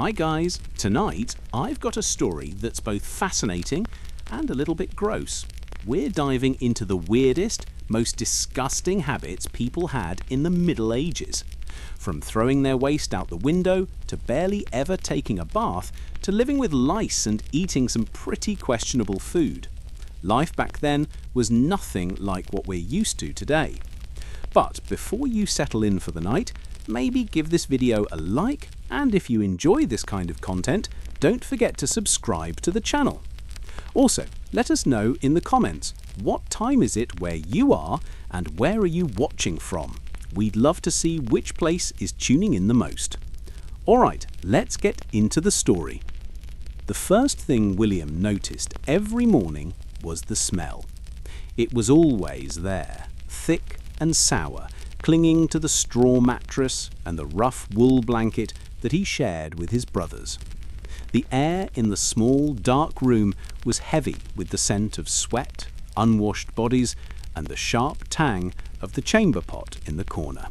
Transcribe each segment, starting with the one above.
Hi guys, tonight I've got a story that's both fascinating and a little bit gross. We're diving into the weirdest, most disgusting habits people had in the Middle Ages. From throwing their waste out the window, to barely ever taking a bath, to living with lice and eating some pretty questionable food. Life back then was nothing like what we're used to today. But before you settle in for the night, maybe give this video a like, and if you enjoy this kind of content, don't forget to subscribe to the channel. Also, let us know in the comments, what time is it where you are and where are you watching from? We'd love to see which place is tuning in the most. Alright, let's get into the story. The first thing William noticed every morning was the smell. It was always there, thick and sour, clinging to the straw mattress and the rough wool blanket that he shared with his brothers. The air in the small, dark room was heavy with the scent of sweat, unwashed bodies, and the sharp tang of the chamber pot in the corner.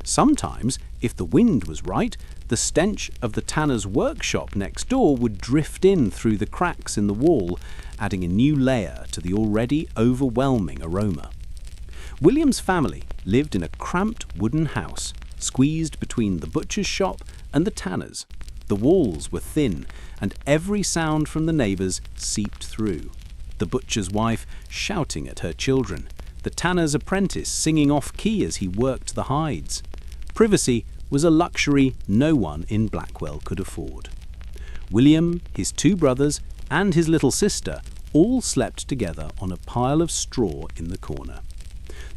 Sometimes, if the wind was right, the stench of the tanner's workshop next door would drift in through the cracks in the wall, adding a new layer to the already overwhelming aroma. William's family lived in a cramped wooden house, squeezed between the butcher's shop and the tanner's. The walls were thin, and every sound from the neighbours seeped through. The butcher's wife shouting at her children, the tanner's apprentice singing off-key as he worked the hides. Privacy was a luxury no one in Blackwell could afford. William, his two brothers, and his little sister all slept together on a pile of straw in the corner.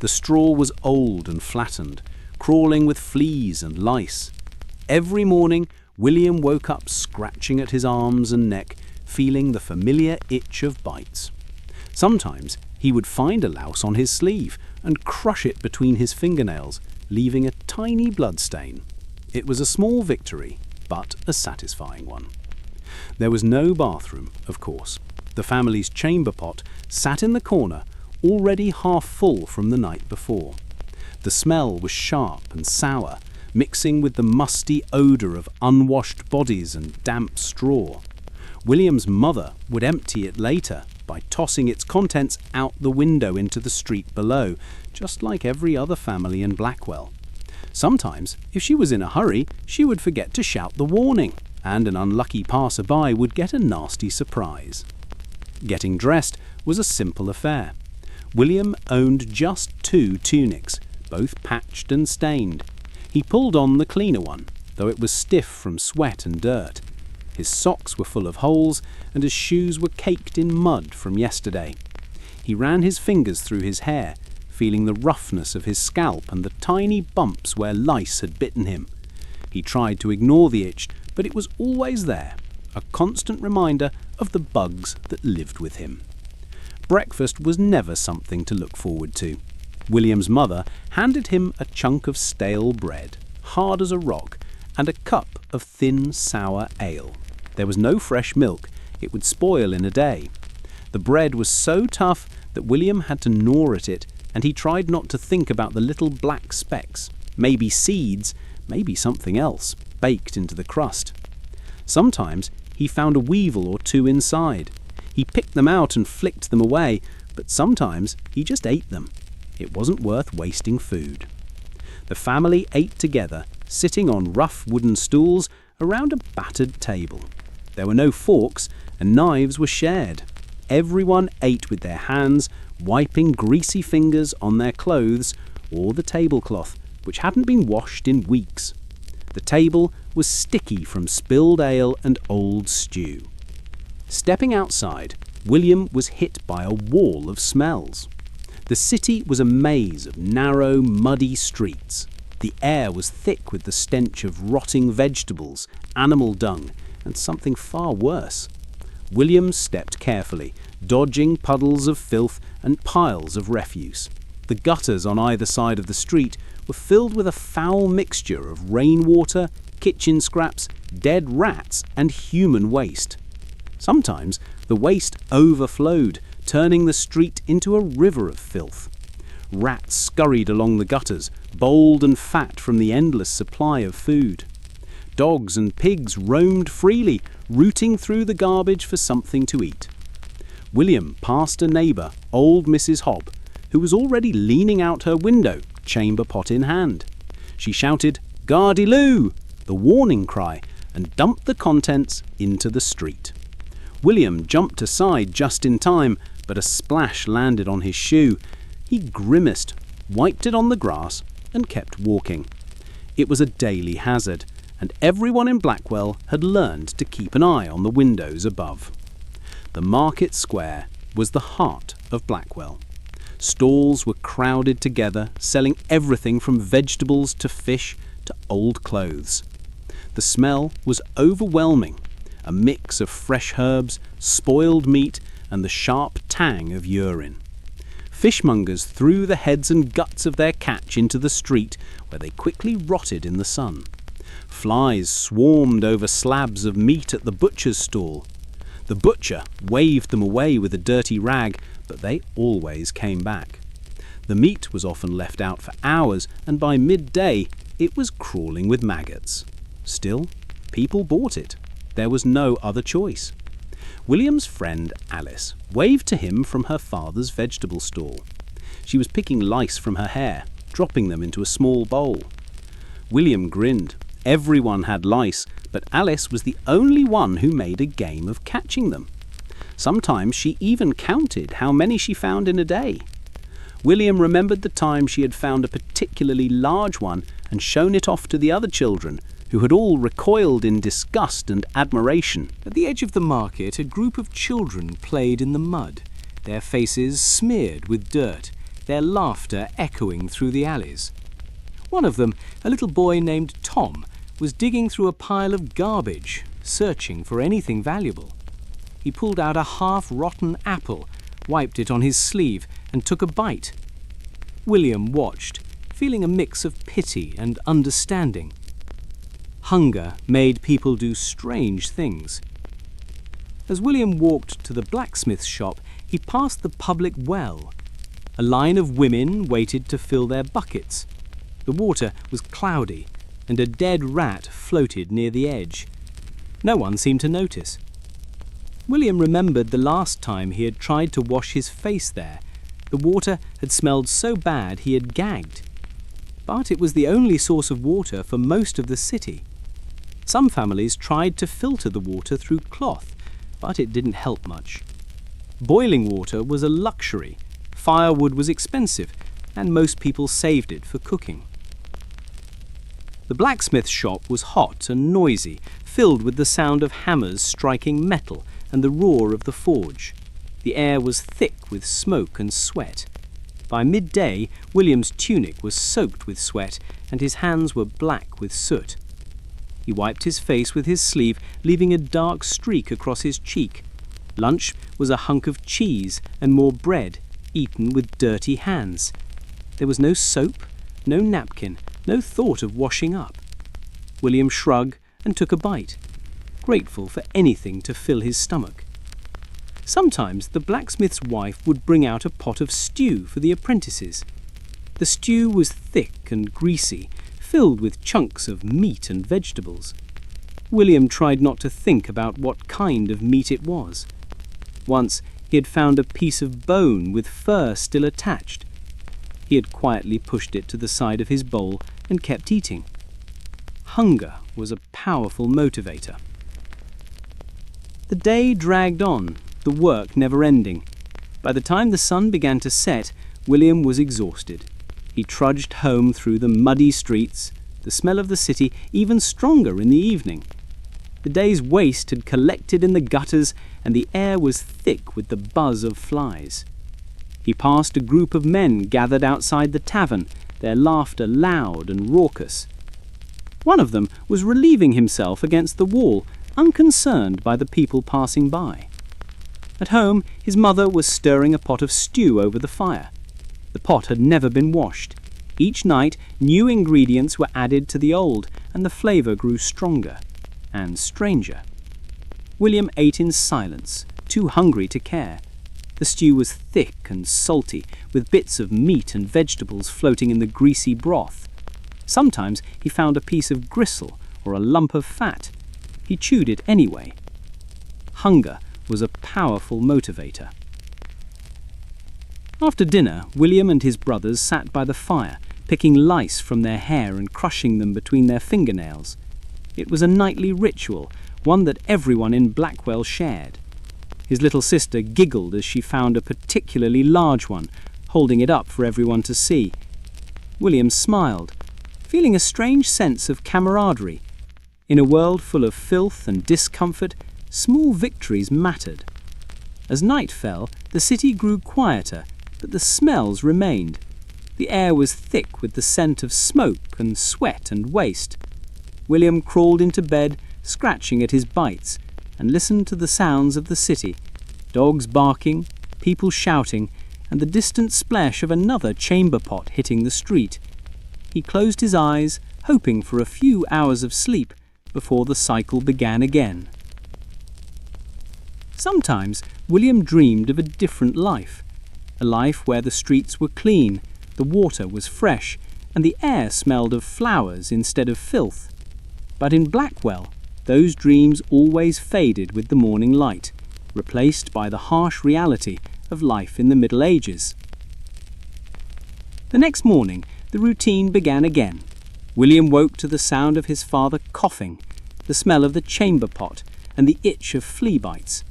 The straw was old and flattened, crawling with fleas and lice. Every morning, William woke up scratching at his arms and neck, feeling the familiar itch of bites. Sometimes he would find a louse on his sleeve and crush it between his fingernails, leaving a tiny bloodstain. It was a small victory, but a satisfying one. There was no bathroom, of course. The family's chamber pot sat in the corner, already half full from the night before. The smell was sharp and sour, mixing with the musty odour of unwashed bodies and damp straw. William's mother would empty it later by tossing its contents out the window into the street below, just like every other family in Blackwell. Sometimes, if she was in a hurry, she would forget to shout the warning, and an unlucky passer-by would get a nasty surprise. Getting dressed was a simple affair. William owned just 2 tunics, both patched and stained. He pulled on the cleaner one, though it was stiff from sweat and dirt. His socks were full of holes, and his shoes were caked in mud from yesterday. He ran his fingers through his hair, feeling the roughness of his scalp and the tiny bumps where lice had bitten him. He tried to ignore the itch, but it was always there, a constant reminder of the bugs that lived with him. Breakfast was never something to look forward to. William's mother handed him a chunk of stale bread, hard as a rock, and a cup of thin, sour ale. There was no fresh milk. It would spoil in a day. The bread was so tough that William had to gnaw at it, and he tried not to think about the little black specks, maybe seeds, maybe something else, baked into the crust. Sometimes he found a weevil or two inside. He picked them out and flicked them away, but sometimes he just ate them. It wasn't worth wasting food. The family ate together, sitting on rough wooden stools around a battered table. There were no forks, and knives were shared. Everyone ate with their hands, wiping greasy fingers on their clothes or the tablecloth, which hadn't been washed in weeks. The table was sticky from spilled ale and old stew. Stepping outside, William was hit by a wall of smells. The city was a maze of narrow, muddy streets. The air was thick with the stench of rotting vegetables, animal dung, and something far worse. William stepped carefully, dodging puddles of filth and piles of refuse. The gutters on either side of the street were filled with a foul mixture of rainwater, kitchen scraps, dead rats, and human waste. Sometimes the waste overflowed, turning the street into a river of filth. Rats scurried along the gutters, bold and fat from the endless supply of food. Dogs and pigs roamed freely, rooting through the garbage for something to eat. William passed a neighbour, old Mrs. Hobb, who was already leaning out her window, chamber pot in hand. She shouted, "Gardy-loo!" the warning cry, and dumped the contents into the street. William jumped aside just in time, but a splash landed on his shoe. He grimaced, wiped it on the grass, and kept walking. It was a daily hazard, and everyone in Blackwell had learned to keep an eye on the windows above. The market square was the heart of Blackwell. Stalls were crowded together, selling everything from vegetables to fish to old clothes. The smell was overwhelming, a mix of fresh herbs, spoiled meat, and the sharp tang of urine. Fishmongers threw the heads and guts of their catch into the street, where they quickly rotted in the sun. Flies swarmed over slabs of meat at the butcher's stall. The butcher waved them away with a dirty rag, but they always came back. The meat was often left out for hours, and by midday it was crawling with maggots. Still, people bought it. There was no other choice. William's friend Alice waved to him from her father's vegetable stall. She was picking lice from her hair, dropping them into a small bowl. William grinned. Everyone had lice, but Alice was the only one who made a game of catching them. Sometimes she even counted how many she found in a day. William remembered the time she had found a particularly large one and shown it off to the other children, who had all recoiled in disgust and admiration. At the edge of the market, a group of children played in the mud, their faces smeared with dirt, their laughter echoing through the alleys. One of them, a little boy named Tom, was digging through a pile of garbage, searching for anything valuable. He pulled out a half-rotten apple, wiped it on his sleeve, and took a bite. William watched, feeling a mix of pity and understanding. Hunger made people do strange things. As William walked to the blacksmith's shop, he passed the public well. A line of women waited to fill their buckets. The water was cloudy, and a dead rat floated near the edge. No one seemed to notice. William remembered the last time he had tried to wash his face there. The water had smelled so bad he had gagged. But it was the only source of water for most of the city. Some families tried to filter the water through cloth, but it didn't help much. Boiling water was a luxury, firewood was expensive, and most people saved it for cooking. The blacksmith's shop was hot and noisy, filled with the sound of hammers striking metal and the roar of the forge. The air was thick with smoke and sweat. By midday, William's tunic was soaked with sweat, and his hands were black with soot. He wiped his face with his sleeve, leaving a dark streak across his cheek. Lunch was a hunk of cheese and more bread, eaten with dirty hands. There was no soap, no napkin, no thought of washing up. William shrugged and took a bite, grateful for anything to fill his stomach. Sometimes the blacksmith's wife would bring out a pot of stew for the apprentices. The stew was thick and greasy, filled with chunks of meat and vegetables. William tried not to think about what kind of meat it was. Once he had found a piece of bone with fur still attached. He had quietly pushed it to the side of his bowl and kept eating. Hunger was a powerful motivator. The day dragged on, the work never ending. By the time the sun began to set, William was exhausted. He trudged home through the muddy streets, the smell of the city even stronger in the evening. The day's waste had collected in the gutters, and the air was thick with the buzz of flies. He passed a group of men gathered outside the tavern, their laughter loud and raucous. One of them was relieving himself against the wall, unconcerned by the people passing by. At home, his mother was stirring a pot of stew over the fire. The pot had never been washed. Each night, new ingredients were added to the old, and the flavour grew stronger and stranger. William ate in silence, too hungry to care. The stew was thick and salty, with bits of meat and vegetables floating in the greasy broth. Sometimes he found a piece of gristle or a lump of fat. He chewed it anyway. Hunger was a powerful motivator. After dinner, William and his brothers sat by the fire, picking lice from their hair and crushing them between their fingernails. It was a nightly ritual, one that everyone in Blackwell shared. His little sister giggled as she found a particularly large one, holding it up for everyone to see. William smiled, feeling a strange sense of camaraderie. In a world full of filth and discomfort, small victories mattered. As night fell, the city grew quieter, but the smells remained. The air was thick with the scent of smoke and sweat and waste. William crawled into bed, scratching at his bites, and listened to the sounds of the city, dogs barking, people shouting, and the distant splash of another chamber pot hitting the street. He closed his eyes, hoping for a few hours of sleep before the cycle began again. Sometimes William dreamed of a different life, a life where the streets were clean, the water was fresh, and the air smelled of flowers instead of filth. But in Blackwell, those dreams always faded with the morning light, replaced by the harsh reality of life in the Middle Ages. The next morning, the routine began again. William woke to the sound of his father coughing, the smell of the chamber pot, and the itch of flea bites.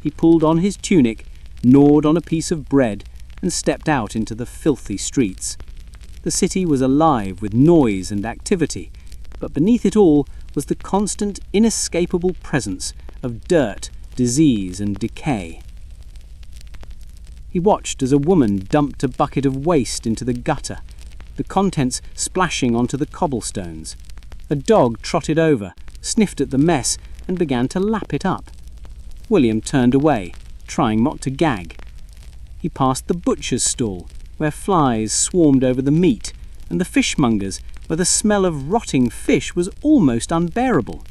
He pulled on his tunic, gnawed on a piece of bread, and stepped out into the filthy streets. The city was alive with noise and activity, but beneath it all was the constant, inescapable presence of dirt, disease, and decay. He watched as a woman dumped a bucket of waste into the gutter, the contents splashing onto the cobblestones. A dog trotted over, sniffed at the mess, and began to lap it up. William turned away, trying not to gag. He passed the butcher's stall, where flies swarmed over the meat, and the fishmonger's, where the smell of rotting fish was almost unbearable.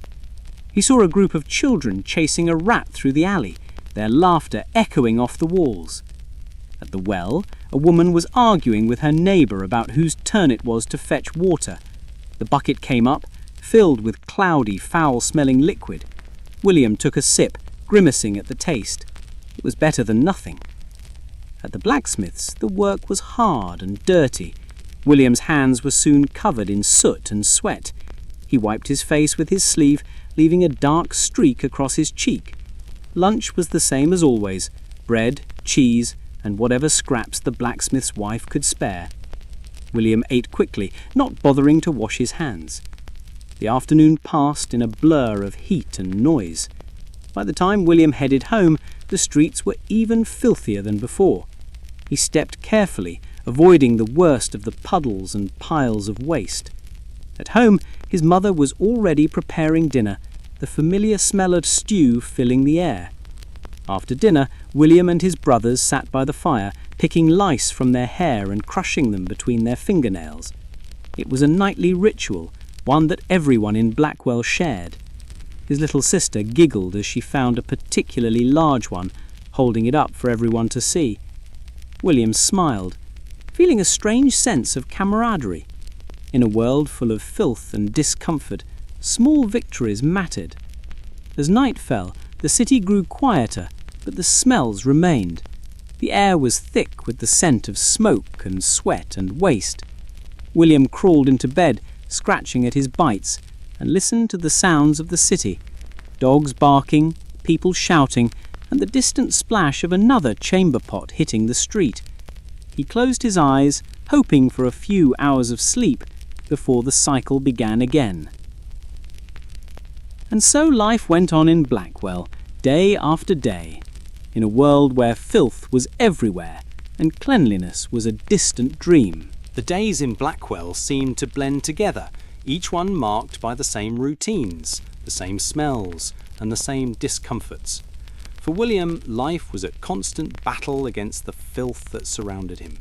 He saw a group of children chasing a rat through the alley, their laughter echoing off the walls. At the well, a woman was arguing with her neighbour about whose turn it was to fetch water. The bucket came up, filled with cloudy, foul-smelling liquid. William took a sip, grimacing at the taste. It was better than nothing. At the blacksmith's, the work was hard and dirty. William's hands were soon covered in soot and sweat. He wiped his face with his sleeve, leaving a dark streak across his cheek. Lunch was the same as always: bread, cheese, and whatever scraps the blacksmith's wife could spare. William ate quickly, not bothering to wash his hands. The afternoon passed in a blur of heat and noise. By the time William headed home, the streets were even filthier than before. He stepped carefully, avoiding the worst of the puddles and piles of waste. At home, his mother was already preparing dinner, the familiar smell of stew filling the air. After dinner, William and his brothers sat by the fire, picking lice from their hair and crushing them between their fingernails. It was a nightly ritual, one that everyone in Blackwell shared. His little sister giggled as she found a particularly large one, holding it up for everyone to see. William smiled, feeling a strange sense of camaraderie. In a world full of filth and discomfort, small victories mattered. As night fell, the city grew quieter, but the smells remained. The air was thick with the scent of smoke and sweat and waste. William crawled into bed, scratching at his bites, and listened to the sounds of the city: dogs barking, people shouting, and the distant splash of another chamber pot hitting the street. He closed his eyes, hoping for a few hours of sleep before the cycle began again. And so life went on in Blackwell, day after day, in a world where filth was everywhere and cleanliness was a distant dream. The days in Blackwell seemed to blend together, each one marked by the same routines, the same smells, and the same discomforts. For William, life was a constant battle against the filth that surrounded him.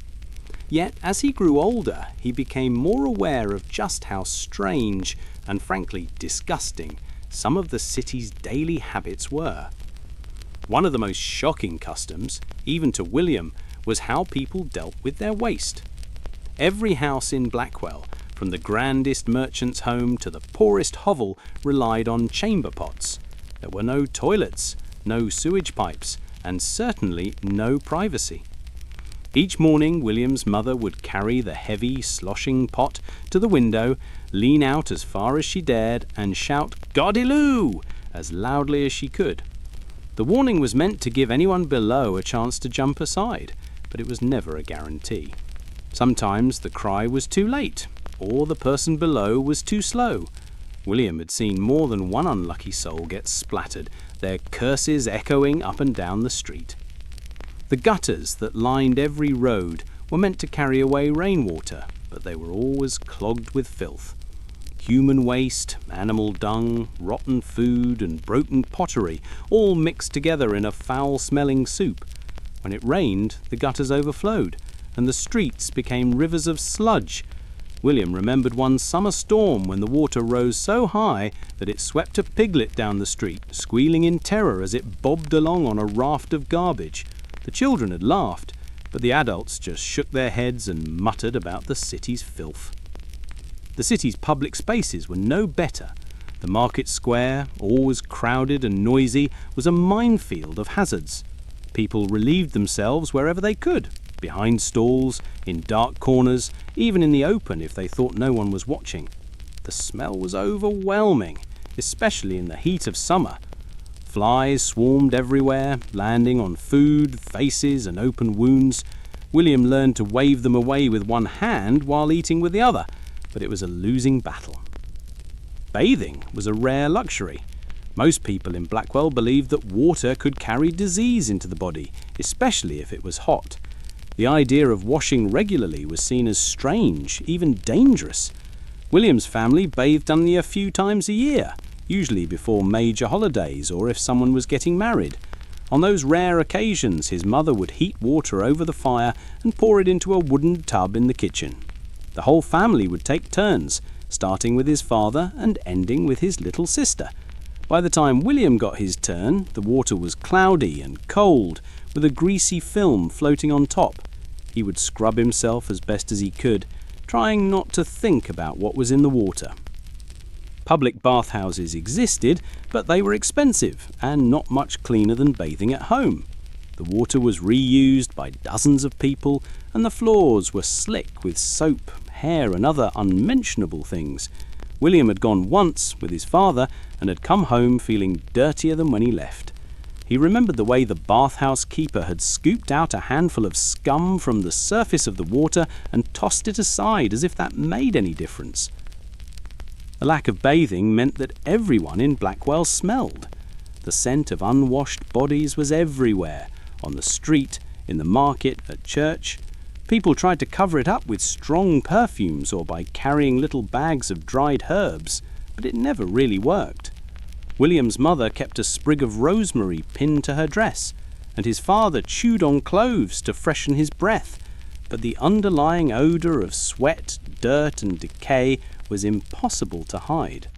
Yet, as he grew older, he became more aware of just how strange and, frankly, disgusting some of the city's daily habits were. One of the most shocking customs, even to William, was how people dealt with their waste. Every house in Blackwell, From the grandest merchant's home to the poorest hovel relied on chamber pots. There were no toilets, no sewage pipes, and certainly no privacy. Each morning, William's mother would carry the heavy, sloshing pot to the window, lean out as far as she dared, and shout "Gardiloo!" as loudly as she could. The warning was meant to give anyone below a chance to jump aside, but it was never a guarantee. Sometimes the cry was too late, or the person below was too slow. William had seen more than one unlucky soul get splattered, their curses echoing up and down the street. The gutters that lined every road were meant to carry away rainwater, but they were always clogged with filth. Human waste, animal dung, rotten food, and broken pottery all mixed together in a foul-smelling soup. When it rained, the gutters overflowed, and the streets became rivers of sludge. William remembered one summer storm when the water rose so high that it swept a piglet down the street, squealing in terror as it bobbed along on a raft of garbage. The children had laughed, but the adults just shook their heads and muttered about the city's filth. The city's public spaces were no better. The market square, always crowded and noisy, was a minefield of hazards. People relieved themselves wherever they could, behind stalls, in dark corners, even in the open if they thought no one was watching. The smell was overwhelming, especially in the heat of summer. Flies swarmed everywhere, landing on food, faces, and open wounds. William learned to wave them away with one hand while eating with the other, but it was a losing battle. Bathing was a rare luxury. Most people in Blackwell believed that water could carry disease into the body, especially if it was hot. The idea of washing regularly was seen as strange, even dangerous. William's family bathed only a few times a year, usually before major holidays or if someone was getting married. On those rare occasions, his mother would heat water over the fire and pour it into a wooden tub in the kitchen. The whole family would take turns, starting with his father and ending with his little sister. By the time William got his turn, the water was cloudy and cold, with a greasy film floating on top. He would scrub himself as best as he could, trying not to think about what was in the water. Public bathhouses existed, but they were expensive and not much cleaner than bathing at home. The water was reused by dozens of people, and the floors were slick with soap, hair, and other unmentionable things. William had gone once with his father and had come home feeling dirtier than when he left. He remembered the way the bathhouse keeper had scooped out a handful of scum from the surface of the water and tossed it aside as if that made any difference. The lack of bathing meant that everyone in Blackwell smelled. The scent of unwashed bodies was everywhere, on the street, in the market, at church. People tried to cover it up with strong perfumes or by carrying little bags of dried herbs, but it never really worked. William's mother kept a sprig of rosemary pinned to her dress, and his father chewed on cloves to freshen his breath, but the underlying odour of sweat, dirt, and decay was impossible to hide.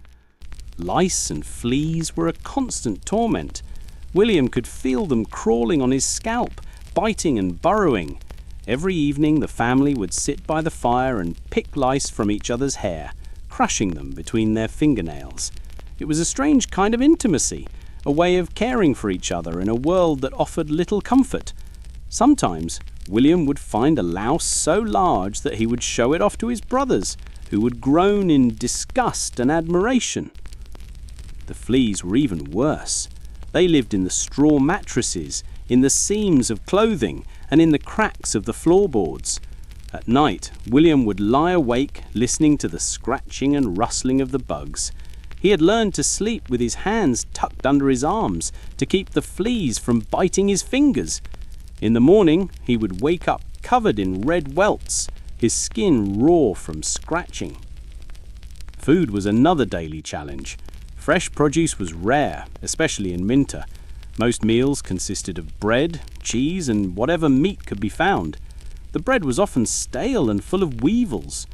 Lice and fleas were a constant torment. William could feel them crawling on his scalp, biting and burrowing. Every evening the family would sit by the fire and pick lice from each other's hair, crushing them between their fingernails. It was a strange kind of intimacy, a way of caring for each other in a world that offered little comfort. Sometimes William would find a louse so large that he would show it off to his brothers, who would groan in disgust and admiration. The fleas were even worse. They lived in the straw mattresses, in the seams of clothing, and in the cracks of the floorboards. At night, William would lie awake, listening to the scratching and rustling of the bugs. He had learned to sleep with his hands tucked under his arms to keep the fleas from biting his fingers. In the morning, he would wake up covered in red welts, his skin raw from scratching. Food was another daily challenge. Fresh produce was rare, especially in winter. Most meals consisted of bread, cheese, and whatever meat could be found. The bread was often stale and full of weevils.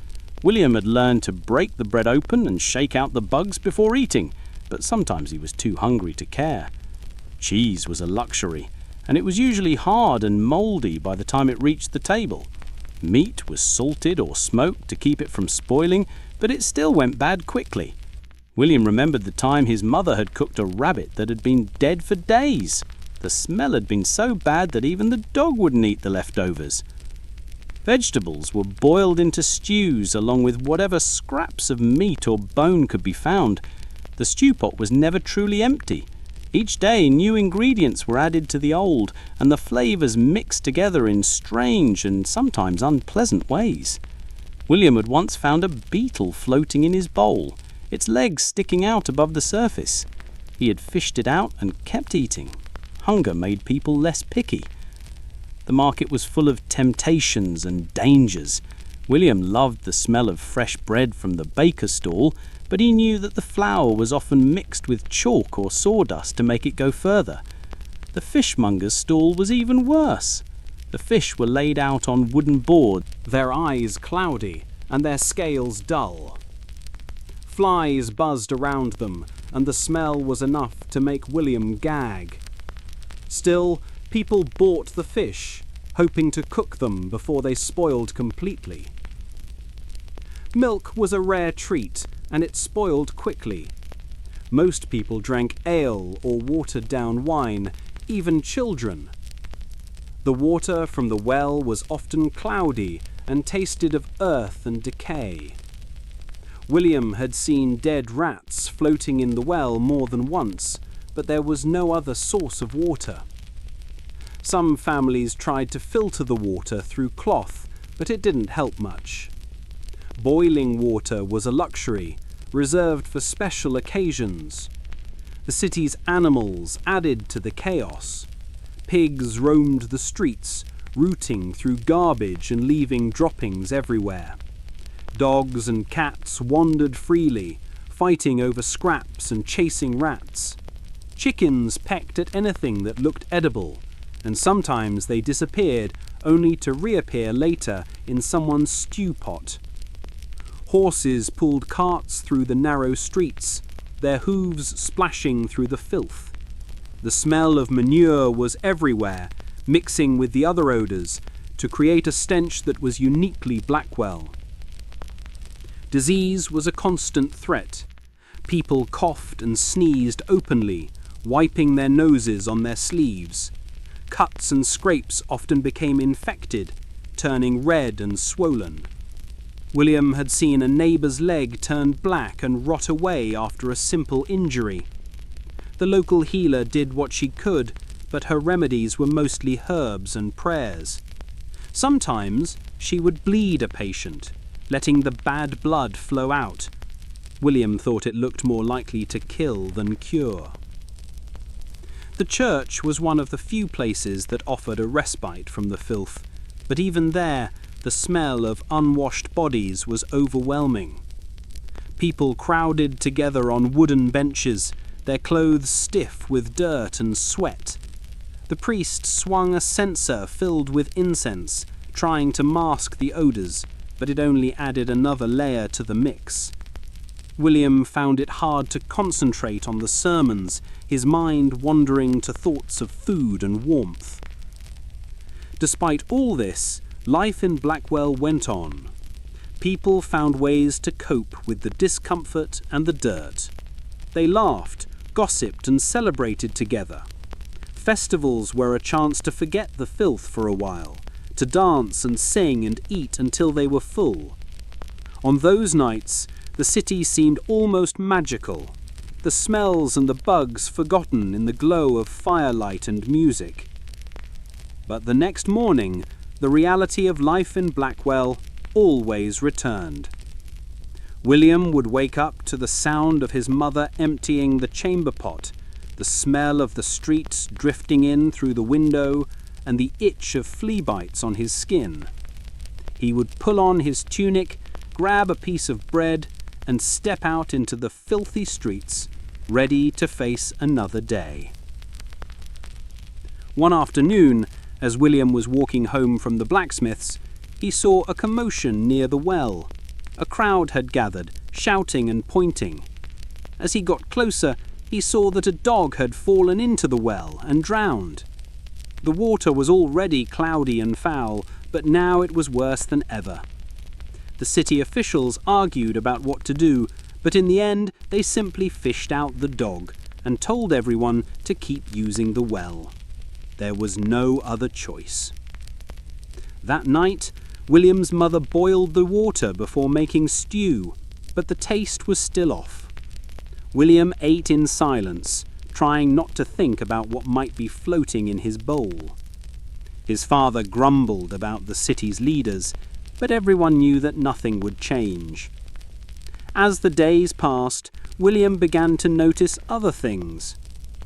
William had learned to break the bread open and shake out the bugs before eating, but sometimes he was too hungry to care. Cheese was a luxury, and it was usually hard and mouldy by the time it reached the table. Meat was salted or smoked to keep it from spoiling, but it still went bad quickly. William remembered the time his mother had cooked a rabbit that had been dead for days. The smell had been so bad that even the dog wouldn't eat the leftovers. Vegetables were boiled into stews along with whatever scraps of meat or bone could be found. The stew pot was never truly empty. Each day new ingredients were added to the old, and the flavours mixed together in strange and sometimes unpleasant ways. William had once found a beetle floating in his bowl, its legs sticking out above the surface. He had fished it out and kept eating. Hunger made people less picky. The market was full of temptations and dangers. William loved the smell of fresh bread from the baker's stall, but he knew that the flour was often mixed with chalk or sawdust to make it go further. The fishmonger's stall was even worse. The fish were laid out on wooden boards, their eyes cloudy and their scales dull. Flies buzzed around them, and the smell was enough to make William gag. Still, people bought the fish, hoping to cook them before they spoiled completely. Milk was a rare treat, and it spoiled quickly. Most people drank ale or watered-down wine, even children. The water from the well was often cloudy and tasted of earth and decay. William had seen dead rats floating in the well more than once, but there was no other source of water. Some families tried to filter the water through cloth, but it didn't help much. Boiling water was a luxury, reserved for special occasions. The city's animals added to the chaos. Pigs roamed the streets, rooting through garbage and leaving droppings everywhere. Dogs and cats wandered freely, fighting over scraps and chasing rats. Chickens pecked at anything that looked edible, and sometimes they disappeared only to reappear later in someone's stew pot. Horses pulled carts through the narrow streets, their hooves splashing through the filth. The smell of manure was everywhere, mixing with the other odours to create a stench that was uniquely Blackwell. Disease was a constant threat. People coughed and sneezed openly, wiping their noses on their sleeves. Cuts and scrapes often became infected, turning red and swollen. William had seen a neighbour's leg turn black and rot away after a simple injury. The local healer did what she could, but her remedies were mostly herbs and prayers. Sometimes she would bleed a patient, letting the bad blood flow out. William thought it looked more likely to kill than cure. The church was one of the few places that offered a respite from the filth, but even there, the smell of unwashed bodies was overwhelming. People crowded together on wooden benches, their clothes stiff with dirt and sweat. The priest swung a censer filled with incense, trying to mask the odours, but it only added another layer to the mix. William found it hard to concentrate on the sermons, his mind wandering to thoughts of food and warmth. Despite all this, life in Blackwell went on. People found ways to cope with the discomfort and the dirt. They laughed, gossiped and celebrated together. Festivals were a chance to forget the filth for a while, to dance and sing and eat until they were full. On those nights, the city seemed almost magical, the smells and the bugs forgotten in the glow of firelight and music. But the next morning, the reality of life in Blackwell always returned. William would wake up to the sound of his mother emptying the chamber pot, the smell of the streets drifting in through the window, and the itch of flea bites on his skin. He would pull on his tunic, grab a piece of bread, and step out into the filthy streets, ready to face another day. One afternoon, as William was walking home from the blacksmith's, he saw a commotion near the well. A crowd had gathered, shouting and pointing. As he got closer, he saw that a dog had fallen into the well and drowned. The water was already cloudy and foul, but now it was worse than ever. The city officials argued about what to do, but in the end they simply fished out the dog and told everyone to keep using the well. There was no other choice. That night, William's mother boiled the water before making stew, but the taste was still off. William ate in silence, trying not to think about what might be floating in his bowl. His father grumbled about the city's leaders, but everyone knew that nothing would change. As the days passed, William began to notice other things.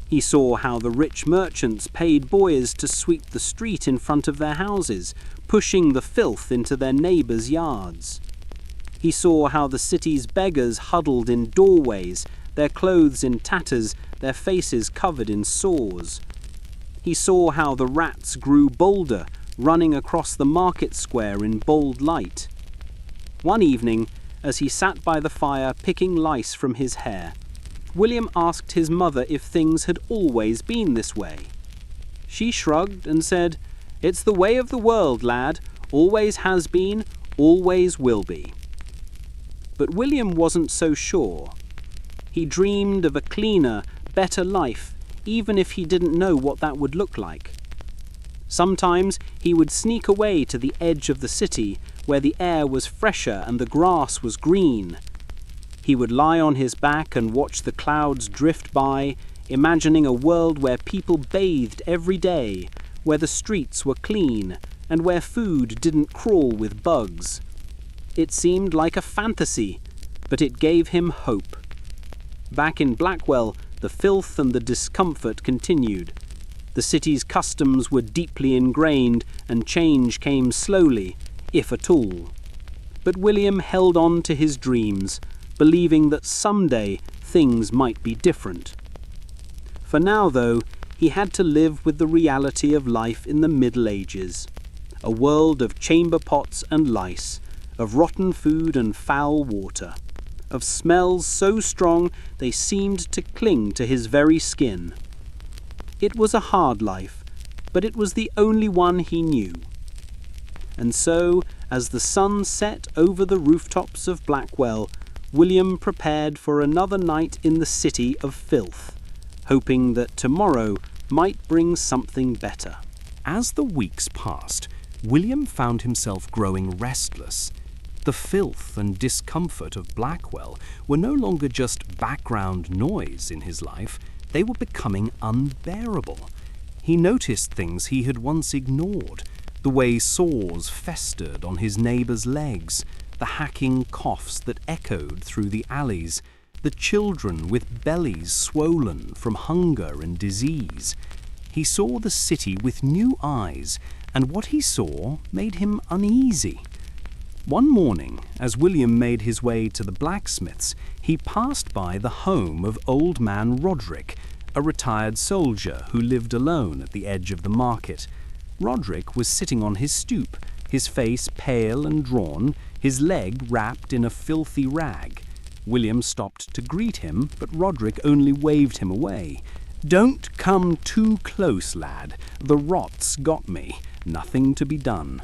He saw how the rich merchants paid boys to sweep the street in front of their houses, pushing the filth into their neighbours' yards. He saw how the city's beggars huddled in doorways, their clothes in tatters, their faces covered in sores. He saw how the rats grew bolder, running across the market square in bold light. One evening, as he sat by the fire picking lice from his hair, William asked his mother if things had always been this way. She shrugged and said, "It's the way of the world, lad. Always has been, always will be." But William wasn't so sure. He dreamed of a cleaner, better life, even if he didn't know what that would look like. Sometimes he would sneak away to the edge of the city, where the air was fresher and the grass was green. He would lie on his back and watch the clouds drift by, imagining a world where people bathed every day, where the streets were clean, and where food didn't crawl with bugs. It seemed like a fantasy, but it gave him hope. Back in Blackwell, the filth and the discomfort continued. The city's customs were deeply ingrained, and change came slowly, if at all. But William held on to his dreams, believing that someday things might be different. For now, though, he had to live with the reality of life in the Middle Ages. A world of chamber pots and lice, of rotten food and foul water, of smells so strong they seemed to cling to his very skin. It was a hard life, but it was the only one he knew. And so, as the sun set over the rooftops of Blackwell, William prepared for another night in the city of filth, hoping that tomorrow might bring something better. As the weeks passed, William found himself growing restless. The filth and discomfort of Blackwell were no longer just background noise in his life, they were becoming unbearable. He noticed things he had once ignored, the way sores festered on his neighbours' legs, the hacking coughs that echoed through the alleys, the children with bellies swollen from hunger and disease. He saw the city with new eyes, and what he saw made him uneasy. One morning, as William made his way to the blacksmith's, he passed by the home of old man Roderick, a retired soldier who lived alone at the edge of the market. Roderick was sitting on his stoop, his face pale and drawn, his leg wrapped in a filthy rag. William stopped to greet him, but Roderick only waved him away. "Don't come too close, lad. The rot's got me. Nothing to be done."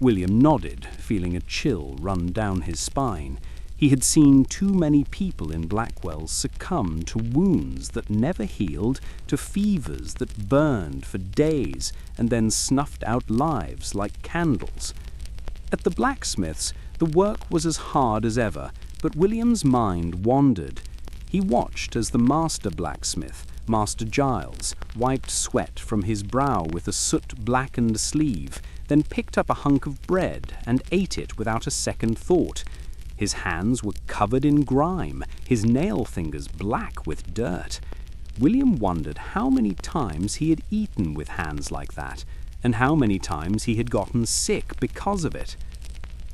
William nodded, feeling a chill run down his spine. He had seen too many people in Blackwell succumb to wounds that never healed, to fevers that burned for days and then snuffed out lives like candles. At the blacksmith's, the work was as hard as ever, but William's mind wandered. He watched as the master blacksmith, Master Giles, wiped sweat from his brow with a soot-blackened sleeve, then picked up a hunk of bread and ate it without a second thought. His hands were covered in grime, his nail fingers black with dirt. William wondered how many times he had eaten with hands like that, and how many times he had gotten sick because of it.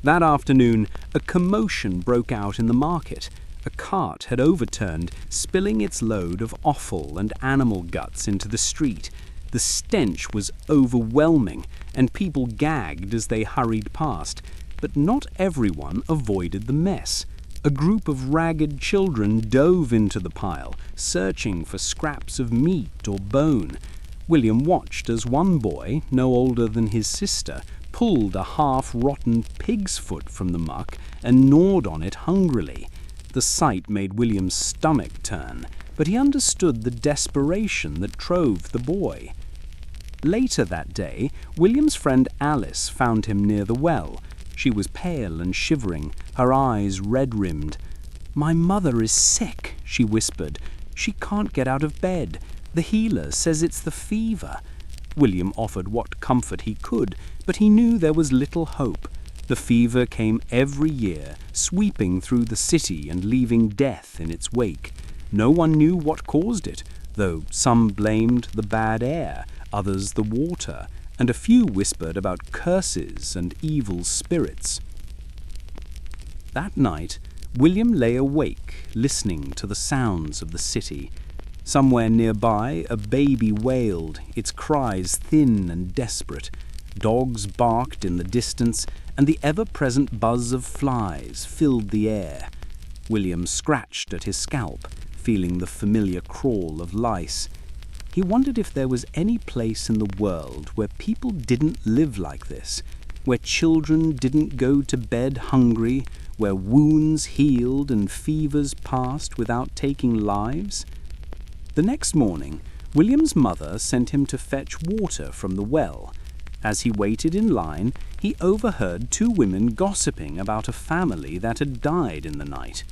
That afternoon, a commotion broke out in the market. A cart had overturned, spilling its load of offal and animal guts into the street. The stench was overwhelming, and people gagged as they hurried past. But not everyone avoided the mess. A group of ragged children dove into the pile, searching for scraps of meat or bone. William watched as one boy, no older than his sister, pulled a half-rotten pig's foot from the muck and gnawed on it hungrily. The sight made William's stomach turn, but he understood the desperation that drove the boy. Later that day, William's friend Alice found him near the well. She was pale and shivering, her eyes red-rimmed. "My mother is sick," she whispered. "She can't get out of bed. The healer says it's the fever." William offered what comfort he could, but he knew there was little hope. The fever came every year, sweeping through the city and leaving death in its wake. No one knew what caused it, though some blamed the bad air, others the water, and a few whispered about curses and evil spirits. That night, William lay awake, listening to the sounds of the city. Somewhere nearby, a baby wailed, its cries thin and desperate. Dogs barked in the distance, and the ever-present buzz of flies filled the air. William scratched at his scalp, feeling the familiar crawl of lice. He wondered if there was any place in the world where people didn't live like this, where children didn't go to bed hungry, where wounds healed and fevers passed without taking lives. The next morning, William's mother sent him to fetch water from the well. As he waited in line, he overheard two women gossiping about a family that had died in the night.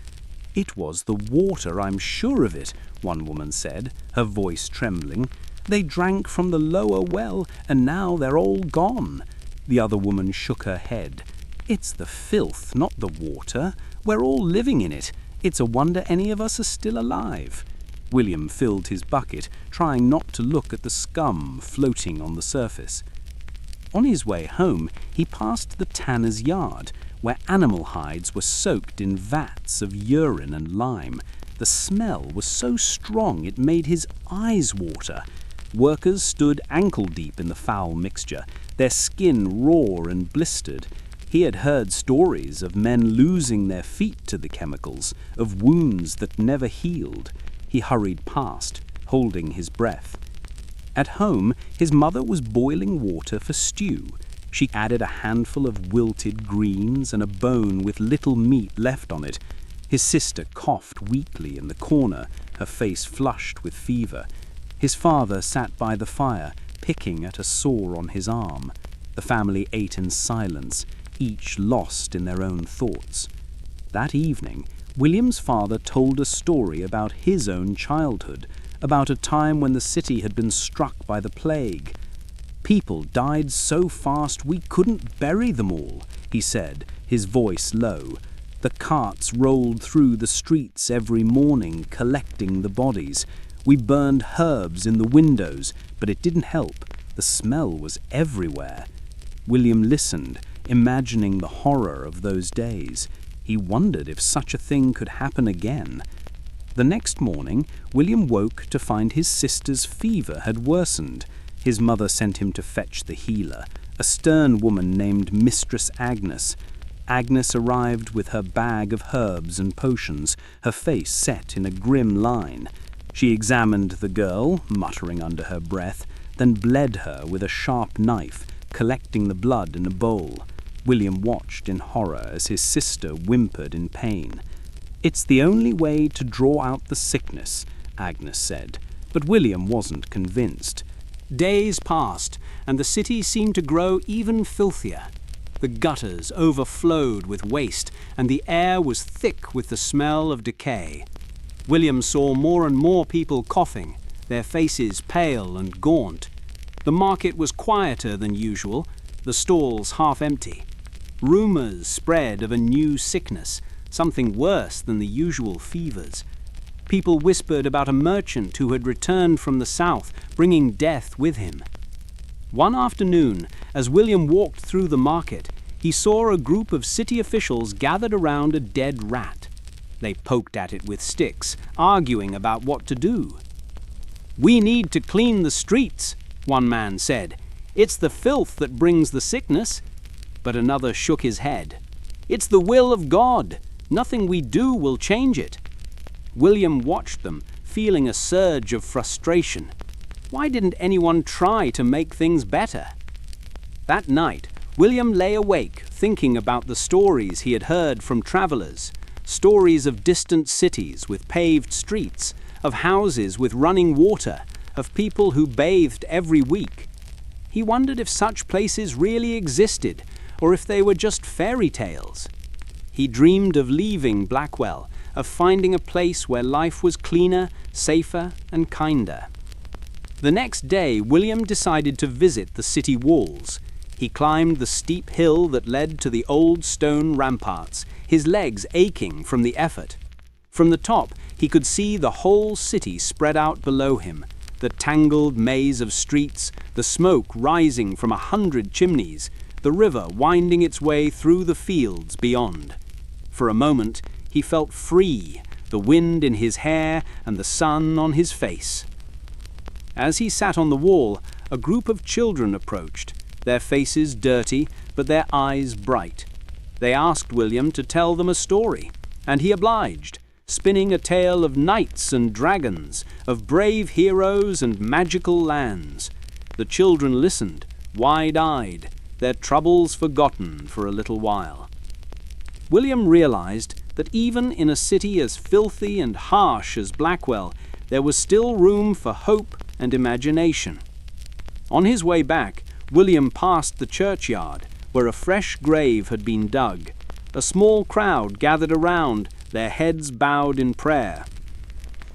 "It was the water, I'm sure of it," one woman said, her voice trembling. "They drank from the lower well, and now they're all gone." The other woman shook her head. "It's the filth, not the water. We're all living in it. It's a wonder any of us are still alive." William filled his bucket, trying not to look at the scum floating on the surface. On his way home, he passed the tanner's yard, where animal hides were soaked in vats of urine and lime. The smell was so strong it made his eyes water. Workers stood ankle-deep in the foul mixture, their skin raw and blistered. He had heard stories of men losing their feet to the chemicals, of wounds that never healed. He hurried past, holding his breath. At home, his mother was boiling water for stew. She added a handful of wilted greens and a bone with little meat left on it. His sister coughed weakly in the corner, her face flushed with fever. His father sat by the fire, picking at a sore on his arm. The family ate in silence, each lost in their own thoughts. That evening, William's father told a story about his own childhood, about a time when the city had been struck by the plague. "People died so fast we couldn't bury them all," he said, his voice low. "The carts rolled through the streets every morning, collecting the bodies. We burned herbs in the windows, but it didn't help. The smell was everywhere." William listened, imagining the horror of those days. He wondered if such a thing could happen again. The next morning, William woke to find his sister's fever had worsened. His mother sent him to fetch the healer, a stern woman named Mistress Agnes. Agnes arrived with her bag of herbs and potions, her face set in a grim line. She examined the girl, muttering under her breath, then bled her with a sharp knife, collecting the blood in a bowl. William watched in horror as his sister whimpered in pain. "It's the only way to draw out the sickness," Agnes said, but William wasn't convinced. Days passed, and the city seemed to grow even filthier. The gutters overflowed with waste, and the air was thick with the smell of decay. William saw more and more people coughing, their faces pale and gaunt. The market was quieter than usual, the stalls half empty. Rumours spread of a new sickness, something worse than the usual fevers. People whispered about a merchant who had returned from the south, bringing death with him. One afternoon, as William walked through the market, he saw a group of city officials gathered around a dead rat. They poked at it with sticks, arguing about what to do. "We need to clean the streets," one man said. "It's the filth that brings the sickness." But another shook his head. "It's the will of God. Nothing we do will change it." William watched them, feeling a surge of frustration. Why didn't anyone try to make things better? That night, William lay awake, thinking about the stories he had heard from travellers, stories of distant cities with paved streets, of houses with running water, of people who bathed every week. He wondered if such places really existed, or if they were just fairy tales. He dreamed of leaving Blackwell, of finding a place where life was cleaner, safer, and kinder. The next day, William decided to visit the city walls. He climbed the steep hill that led to the old stone ramparts, his legs aching from the effort. From the top, he could see the whole city spread out below him, the tangled maze of streets, the smoke rising from 100 chimneys, the river winding its way through the fields beyond. For a moment, he felt free, the wind in his hair and the sun on his face. As he sat on the wall, a group of children approached, their faces dirty, but their eyes bright. They asked William to tell them a story, and he obliged, spinning a tale of knights and dragons, of brave heroes and magical lands. The children listened, wide-eyed, their troubles forgotten for a little while. William realized that even in a city as filthy and harsh as Blackwell, there was still room for hope and imagination. On his way back, William passed the churchyard, where a fresh grave had been dug. A small crowd gathered around, their heads bowed in prayer.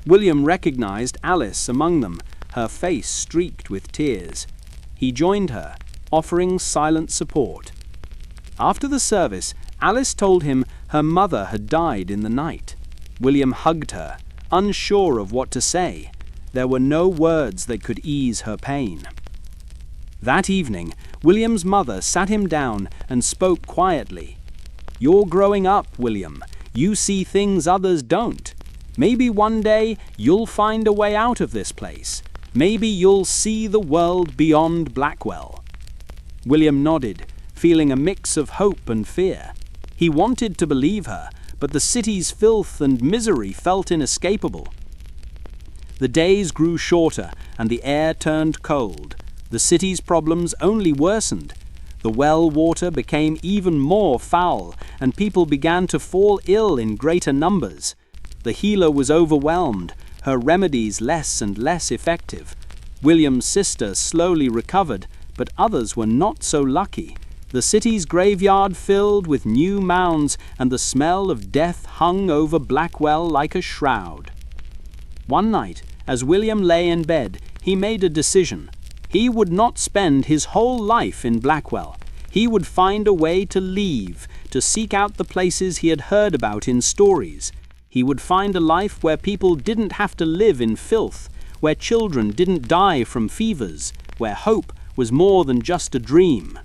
William recognized Alice among them, her face streaked with tears. He joined her, offering silent support. After the service, Alice told him her mother had died in the night. William hugged her, unsure of what to say. There were no words that could ease her pain. That evening, William's mother sat him down and spoke quietly. "You're growing up, William. You see things others don't. Maybe one day you'll find a way out of this place. Maybe you'll see the world beyond Blackwell." William nodded, feeling a mix of hope and fear. He wanted to believe her, but the city's filth and misery felt inescapable. The days grew shorter and the air turned cold. The city's problems only worsened. The well water became even more foul, and people began to fall ill in greater numbers. The healer was overwhelmed, her remedies less and less effective. William's sister slowly recovered, but others were not so lucky. The city's graveyard filled with new mounds, and the smell of death hung over Blackwell like a shroud. One night, as William lay in bed, he made a decision. He would not spend his whole life in Blackwell. He would find a way to leave, to seek out the places he had heard about in stories. He would find a life where people didn't have to live in filth, where children didn't die from fevers, where hope was more than just a dream.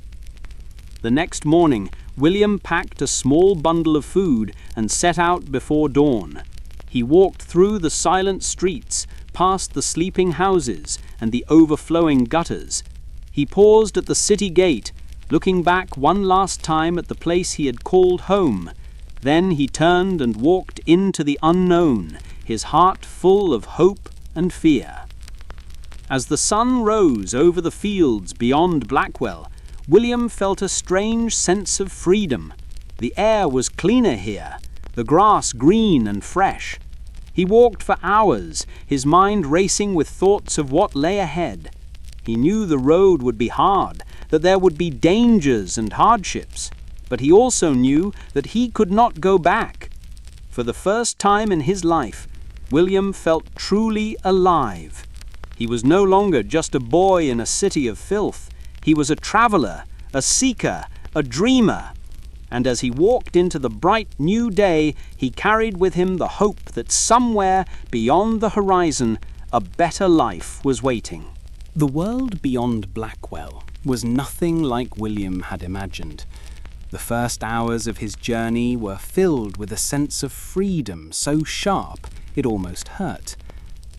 The next morning, William packed a small bundle of food and set out before dawn. He walked through the silent streets, past the sleeping houses and the overflowing gutters. He paused at the city gate, looking back one last time at the place he had called home. Then he turned and walked into the unknown, his heart full of hope and fear. As the sun rose over the fields beyond Blackwell, William felt a strange sense of freedom. The air was cleaner here, the grass green and fresh. He walked for hours, his mind racing with thoughts of what lay ahead. He knew the road would be hard, that there would be dangers and hardships, but he also knew that he could not go back. For the first time in his life, William felt truly alive. He was no longer just a boy in a city of filth. He was a traveler, a seeker, a dreamer. And as he walked into the bright new day, he carried with him the hope that somewhere beyond the horizon, a better life was waiting. The world beyond Blackwell was nothing like William had imagined. The first hours of his journey were filled with a sense of freedom so sharp it almost hurt.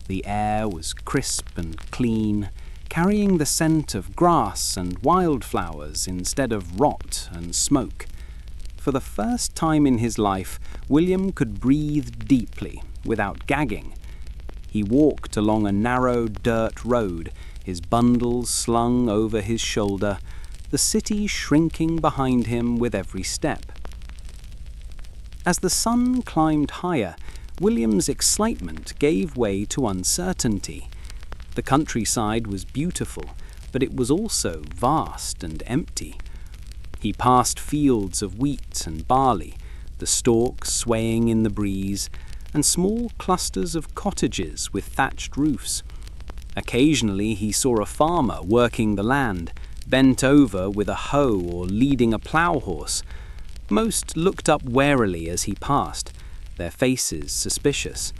The air was crisp and clean, carrying the scent of grass and wildflowers instead of rot and smoke. For the first time in his life, William could breathe deeply, without gagging. He walked along a narrow dirt road, his bundles slung over his shoulder. the city shrinking behind him with every step. As the sun climbed higher, William's excitement gave way to uncertainty. The countryside was beautiful, but it was also vast and empty. He passed fields of wheat and barley, the stalks swaying in the breeze, and small clusters of cottages with thatched roofs. Occasionally he saw a farmer working the land, bent over with a hoe or leading a plough horse. Most looked up warily as he passed, their faces suspicious.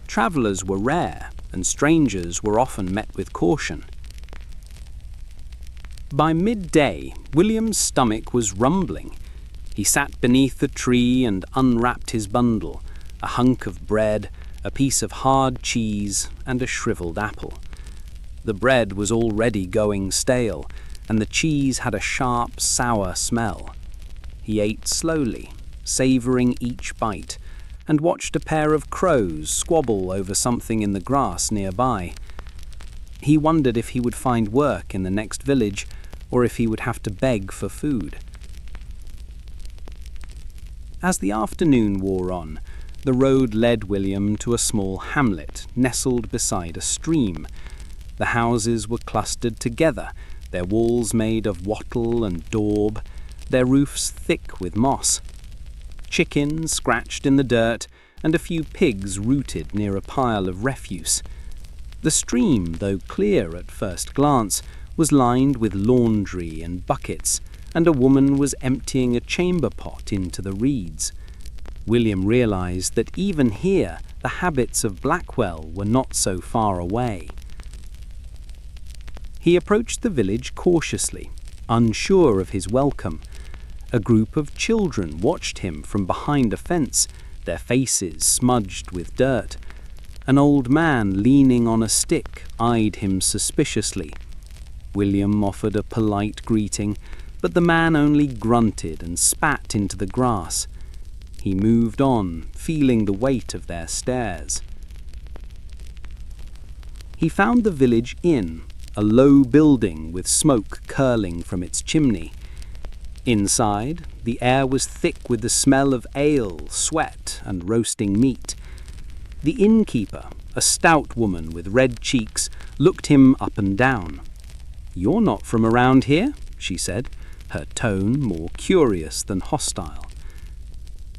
Travellers were rare, and strangers were often met with caution. By midday, William's stomach was rumbling. He sat beneath the tree and unwrapped his bundle, a hunk of bread, a piece of hard cheese, and a shriveled apple. The bread was already going stale, and the cheese had a sharp, sour smell. He ate slowly, savouring each bite, and watched a pair of crows squabble over something in the grass nearby. He wondered if he would find work in the next village, or if he would have to beg for food. As the afternoon wore on, the road led William to a small hamlet nestled beside a stream. The houses were clustered together, their walls made of wattle and daub, their roofs thick with moss. Chickens scratched in the dirt, and a few pigs rooted near a pile of refuse. The stream, though clear at first glance, was lined with laundry and buckets, and a woman was emptying a chamber pot into the reeds. William realized that even here the habits of Blackwell were not so far away. He approached the village cautiously, unsure of his welcome. A group of children watched him from behind a fence, their faces smudged with dirt. An old man leaning on a stick eyed him suspiciously. William offered a polite greeting, but the man only grunted and spat into the grass. He moved on, feeling the weight of their stares. He found the village inn, a low building with smoke curling from its chimney. Inside, the air was thick with the smell of ale, sweat, and roasting meat. The innkeeper, a stout woman with red cheeks, looked him up and down. "You're not from around here?" she said, her tone more curious than hostile.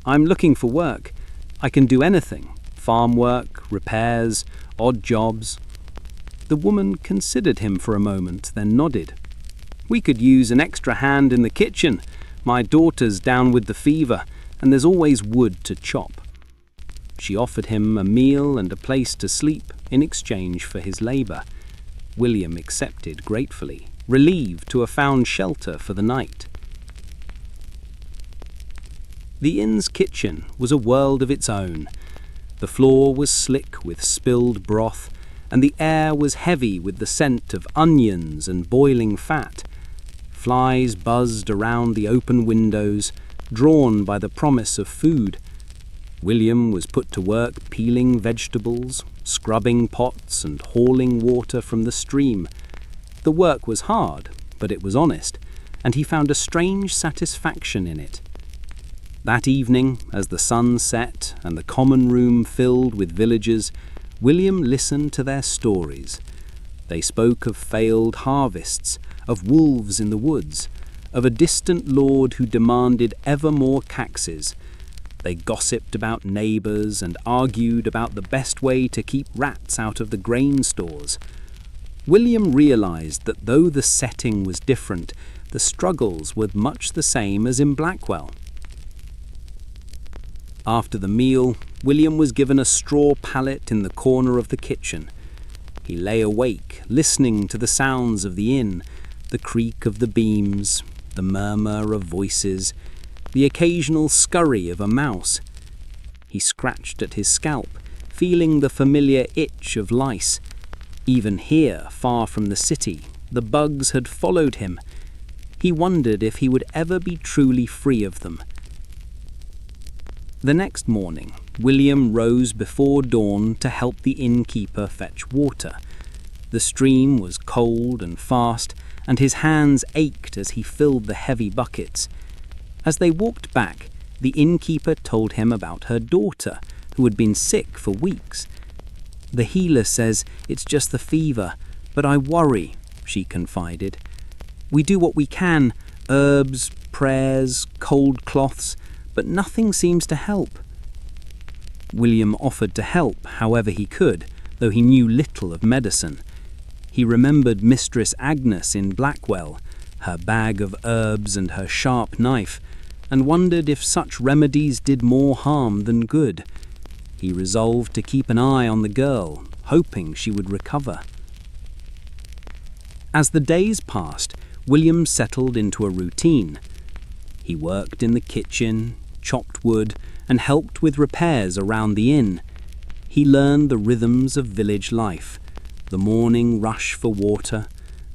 "I'm looking for work. I can do anything. Farm work, repairs, odd jobs." The woman considered him for a moment, then nodded. "We could use an extra hand in the kitchen. My daughter's down with the fever, and there's always wood to chop." She offered him a meal and a place to sleep in exchange for his labour. William accepted gratefully, relieved to have found shelter for the night. The inn's kitchen was a world of its own. The floor was slick with spilled broth, and the air was heavy with the scent of onions and boiling fat. Flies buzzed around the open windows, drawn by the promise of food. William was put to work peeling vegetables, scrubbing pots, and hauling water from the stream. The work was hard, but it was honest, and he found a strange satisfaction in it. That evening, as the sun set and the common room filled with villagers, William listened to their stories. They spoke of failed harvests, of wolves in the woods, of a distant lord who demanded ever more taxes. They gossiped about neighbours and argued about the best way to keep rats out of the grain stores. William realised that though the setting was different, the struggles were much the same as in Blackwell. After the meal, William was given a straw pallet in the corner of the kitchen. He lay awake, listening to the sounds of the inn, the creak of the beams, the murmur of voices, the occasional scurry of a mouse. He scratched at his scalp, feeling the familiar itch of lice. Even here, far from the city, the bugs had followed him. He wondered if he would ever be truly free of them. The next morning, William rose before dawn to help the innkeeper fetch water. The stream was cold and fast, and his hands ached as he filled the heavy buckets. As they walked back, the innkeeper told him about her daughter, who had been sick for weeks. "The healer says it's just the fever, but I worry," she confided. "We do what we can, herbs, prayers, cold cloths, but nothing seems to help." William offered to help however he could, though he knew little of medicine. He remembered Mistress Agnes in Blackwell, her bag of herbs and her sharp knife, and wondered if such remedies did more harm than good. He resolved to keep an eye on the girl, hoping she would recover. As the days passed, William settled into a routine. He worked in the kitchen, chopped wood, and helped with repairs around the inn. He learned the rhythms of village life, the morning rush for water,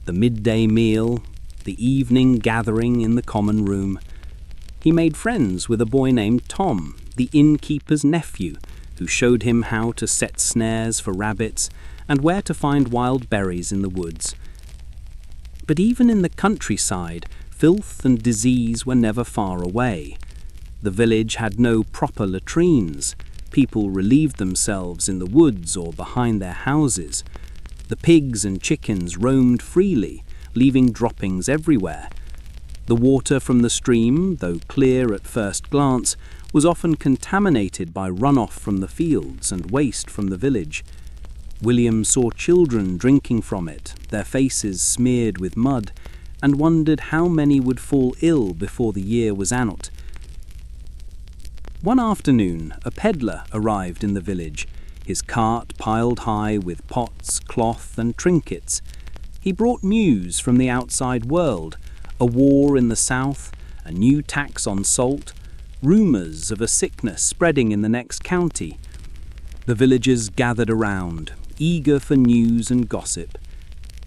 the midday meal, the evening gathering in the common room. He made friends with a boy named Tom, the innkeeper's nephew, who showed him how to set snares for rabbits and where to find wild berries in the woods. But even in the countryside, filth and disease were never far away. The village had no proper latrines. People relieved themselves in the woods or behind their houses. The pigs and chickens roamed freely, leaving droppings everywhere. The water from the stream, though clear at first glance, was often contaminated by runoff from the fields and waste from the village. William saw children drinking from it, their faces smeared with mud, and wondered how many would fall ill before the year was out. One afternoon, a peddler arrived in the village, his cart piled high with pots, cloth, and trinkets. He brought news from the outside world, a war in the south, a new tax on salt, rumours of a sickness spreading in the next county. The villagers gathered around, eager for news and gossip.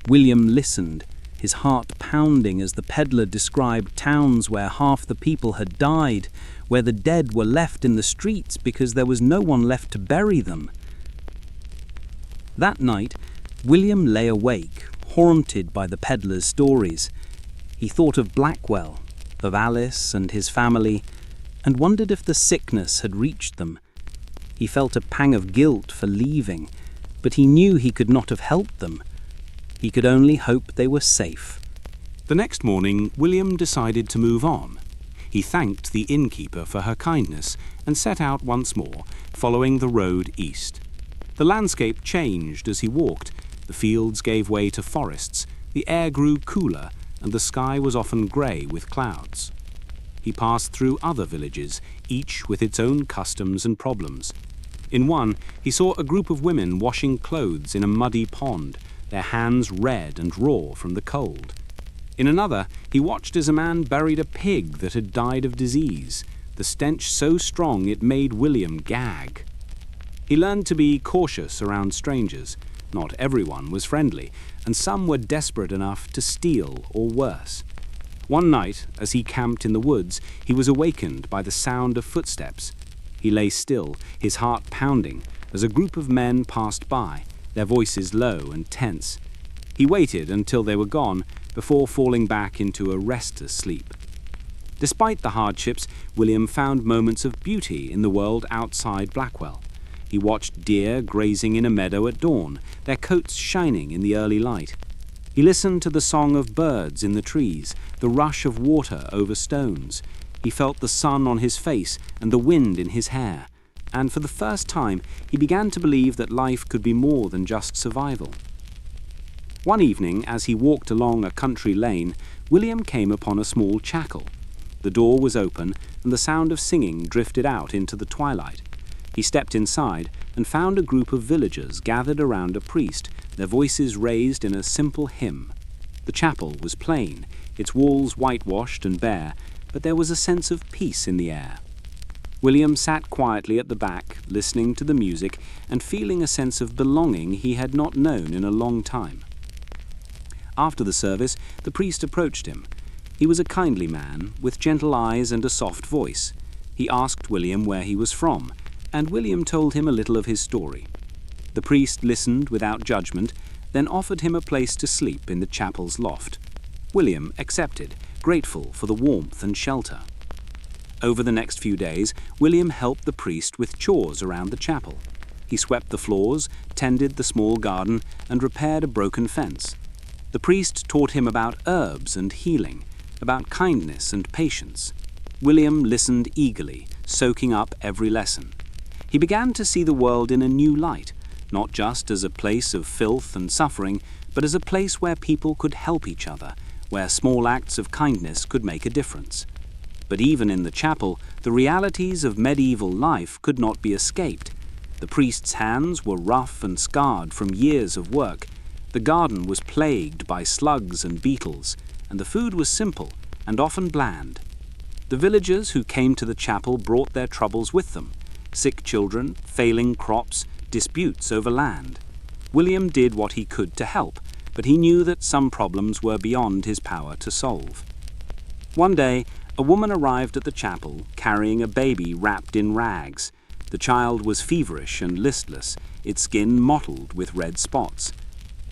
William listened, his heart pounding as the peddler described towns where half the people had died, where the dead were left in the streets because there was no one left to bury them. That night, William lay awake, haunted by the peddler's stories. He thought of Blackwell, of Alice and his family, and wondered if the sickness had reached them. He felt a pang of guilt for leaving, but he knew he could not have helped them. He could only hope they were safe. The next morning, William decided to move on. He thanked the innkeeper for her kindness and set out once more, following the road east. The landscape changed as he walked. The fields gave way to forests, the air grew cooler, and the sky was often grey with clouds. He passed through other villages, each with its own customs and problems. In one, he saw a group of women washing clothes in a muddy pond, their hands red and raw from the cold. In another, he watched as a man buried a pig that had died of disease, the stench so strong it made William gag. He learned to be cautious around strangers. Not everyone was friendly, and some were desperate enough to steal or worse. One night, as he camped in the woods, he was awakened by the sound of footsteps. He lay still, his heart pounding, as a group of men passed by, their voices low and tense. He waited until they were gone before falling back into a restless sleep. Despite the hardships, William found moments of beauty in the world outside Blackwell. He watched deer grazing in a meadow at dawn, their coats shining in the early light. He listened to the song of birds in the trees, the rush of water over stones. He felt the sun on his face and the wind in his hair. And for the first time, he began to believe that life could be more than just survival. One evening, as he walked along a country lane, William came upon a small chapel. The door was open, and the sound of singing drifted out into the twilight. He stepped inside and found a group of villagers gathered around a priest, their voices raised in a simple hymn. The chapel was plain, its walls whitewashed and bare, but there was a sense of peace in the air. William sat quietly at the back, listening to the music and feeling a sense of belonging he had not known in a long time. After the service, the priest approached him. He was a kindly man, with gentle eyes and a soft voice. He asked William where he was from, and William told him a little of his story. The priest listened without judgment, then offered him a place to sleep in the chapel's loft. William accepted, grateful for the warmth and shelter. Over the next few days, William helped the priest with chores around the chapel. He swept the floors, tended the small garden, and repaired a broken fence. The priest taught him about herbs and healing, about kindness and patience. William listened eagerly, soaking up every lesson. He began to see the world in a new light, not just as a place of filth and suffering, but as a place where people could help each other, where small acts of kindness could make a difference. But even in the chapel, the realities of medieval life could not be escaped. The priest's hands were rough and scarred from years of work. The garden was plagued by slugs and beetles, and the food was simple and often bland. The villagers who came to the chapel brought their troubles with them: sick children, failing crops, disputes over land. William did what he could to help, but he knew that some problems were beyond his power to solve. One day, a woman arrived at the chapel carrying a baby wrapped in rags. The child was feverish and listless, its skin mottled with red spots.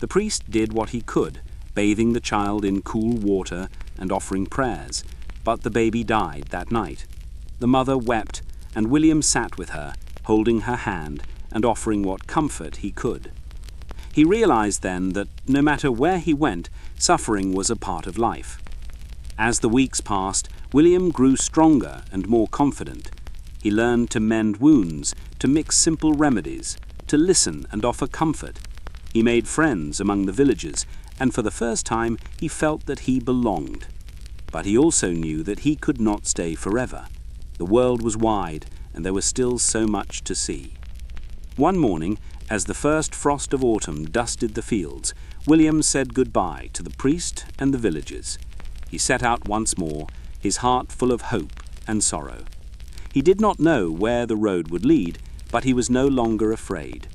The priest did what he could, bathing the child in cool water and offering prayers, but the baby died that night. The mother wept, and William sat with her, holding her hand and offering what comfort he could. He realized then that no matter where he went, suffering was a part of life. As the weeks passed, William grew stronger and more confident. He learned to mend wounds, to mix simple remedies, to listen and offer comfort. He made friends among the villagers, and for the first time he felt that he belonged. But he also knew that he could not stay forever. The world was wide, and there was still so much to see. One morning, as the first frost of autumn dusted the fields, William said goodbye to the priest and the villagers. He set out once more, his heart full of hope and sorrow. He did not know where the road would lead, but he was no longer afraid.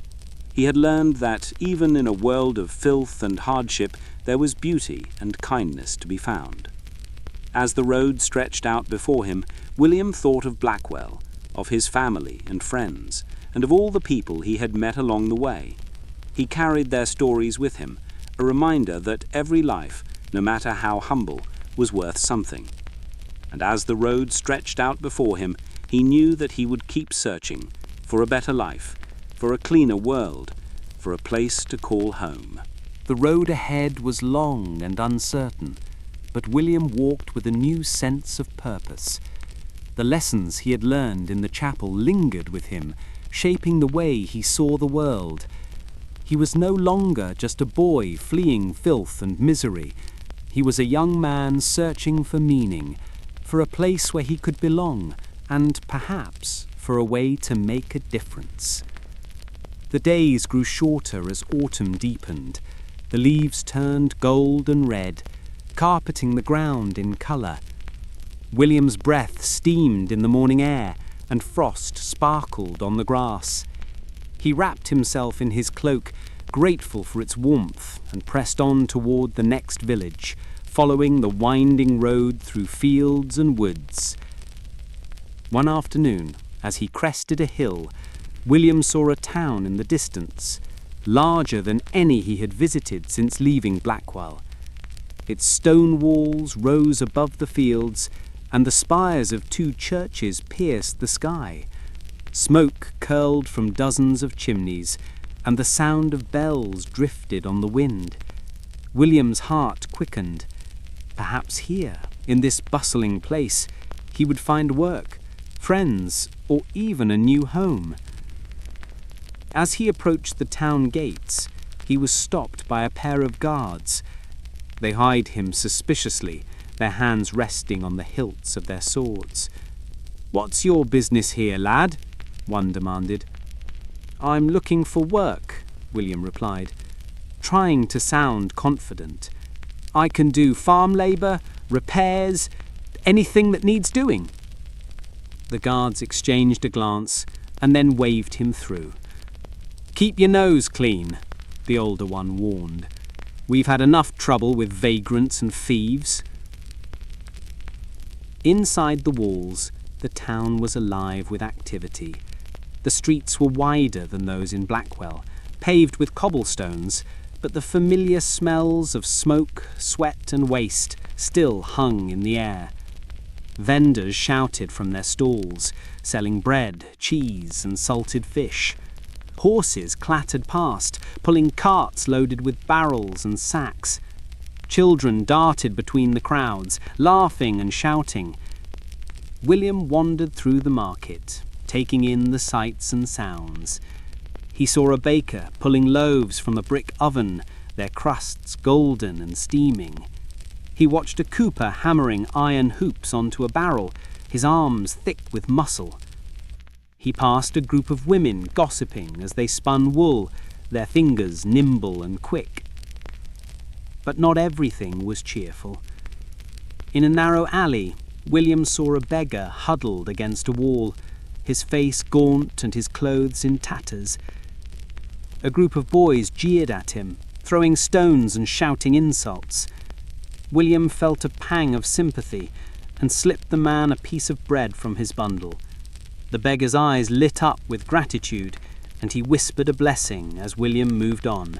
He had learned that even in a world of filth and hardship, there was beauty and kindness to be found. As the road stretched out before him, William thought of Blackwell, of his family and friends, and of all the people he had met along the way. He carried their stories with him, a reminder that every life, no matter how humble, was worth something. And as the road stretched out before him, he knew that he would keep searching for a better life, for a cleaner world, for a place to call home. The road ahead was long and uncertain, but William walked with a new sense of purpose. The lessons he had learned in the chapel lingered with him, shaping the way he saw the world. He was no longer just a boy fleeing filth and misery. He was a young man searching for meaning, for a place where he could belong, and perhaps for a way to make a difference. The days grew shorter as autumn deepened. The leaves turned gold and red, carpeting the ground in colour. William's breath steamed in the morning air, and frost sparkled on the grass. He wrapped himself in his cloak, grateful for its warmth, and pressed on toward the next village, following the winding road through fields and woods. One afternoon, as he crested a hill, William saw a town in the distance, larger than any he had visited since leaving Blackwell. Its stone walls rose above the fields, and the spires of 2 churches pierced the sky. Smoke curled from dozens of chimneys, and the sound of bells drifted on the wind. William's heart quickened. Perhaps here, in this bustling place, he would find work, friends, or even a new home. As he approached the town gates, he was stopped by a pair of guards. They eyed him suspiciously, their hands resting on the hilts of their swords. "What's your business here, lad?" one demanded. "I'm looking for work," William replied, trying to sound confident. "I can do farm labour, repairs, anything that needs doing." The guards exchanged a glance and then waved him through. "Keep your nose clean," the older one warned. "We've had enough trouble with vagrants and thieves." Inside the walls, the town was alive with activity. The streets were wider than those in Blackwell, paved with cobblestones, but the familiar smells of smoke, sweat and waste still hung in the air. Vendors shouted from their stalls, selling bread, cheese and salted fish. Horses clattered past, pulling carts loaded with barrels and sacks. Children darted between the crowds, laughing and shouting. William wandered through the market, taking in the sights and sounds. He saw a baker pulling loaves from a brick oven, their crusts golden and steaming. He watched a cooper hammering iron hoops onto a barrel, his arms thick with muscle. He passed a group of women gossiping as they spun wool, their fingers nimble and quick. But not everything was cheerful. In a narrow alley, William saw a beggar huddled against a wall, his face gaunt and his clothes in tatters. A group of boys jeered at him, throwing stones and shouting insults. William felt a pang of sympathy and slipped the man a piece of bread from his bundle. The beggar's eyes lit up with gratitude, and he whispered a blessing as William moved on.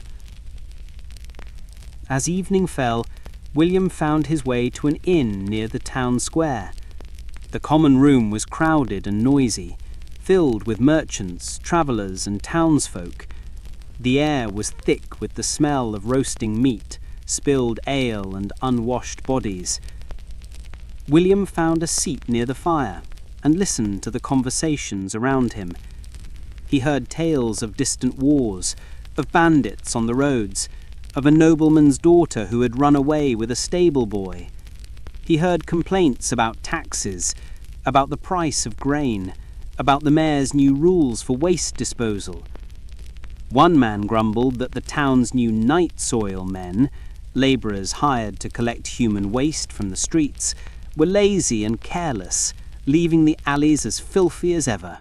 As evening fell, William found his way to an inn near the town square. The common room was crowded and noisy, filled with merchants, travellers and townsfolk. The air was thick with the smell of roasting meat, spilled ale and unwashed bodies. William found a seat near the fire and listened to the conversations around him. He heard tales of distant wars, of bandits on the roads, of a nobleman's daughter who had run away with a stable boy. He heard complaints about taxes, about the price of grain, about the mayor's new rules for waste disposal. One man grumbled that the town's new night soil men, labourers hired to collect human waste from the streets, were lazy and careless, leaving the alleys as filthy as ever.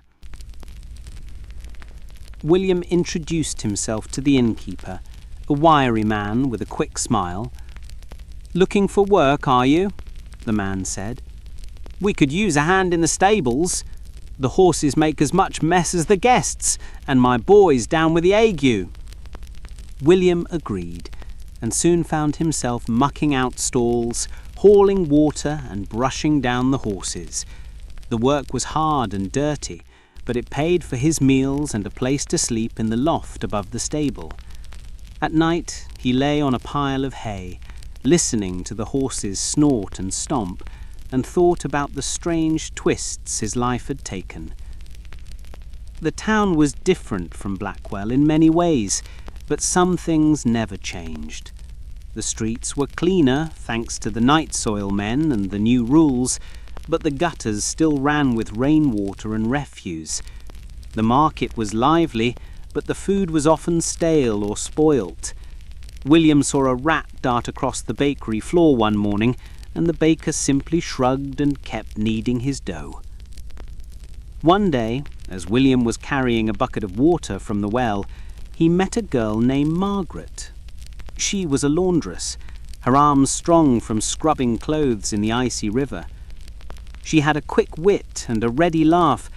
William introduced himself to the innkeeper, a wiry man with a quick smile. "Looking for work, are you?" the man said. "We could use a hand in the stables. The horses make as much mess as the guests, and my boy's down with the ague." William agreed, and soon found himself mucking out stalls, hauling water and brushing down the horses. The work was hard and dirty, but it paid for his meals and a place to sleep in the loft above the stable. At night he lay on a pile of hay, listening to the horses snort and stomp, and thought about the strange twists his life had taken. The town was different from Blackwell in many ways, but some things never changed. The streets were cleaner, thanks to the night soil men and the new rules, but the gutters still ran with rainwater and refuse. The market was lively, but the food was often stale or spoilt. William saw a rat dart across the bakery floor one morning, and the baker simply shrugged and kept kneading his dough. One day, as William was carrying a bucket of water from the well, he met a girl named Margaret. She was a laundress, her arms strong from scrubbing clothes in the icy river. She had a quick wit and a ready laugh,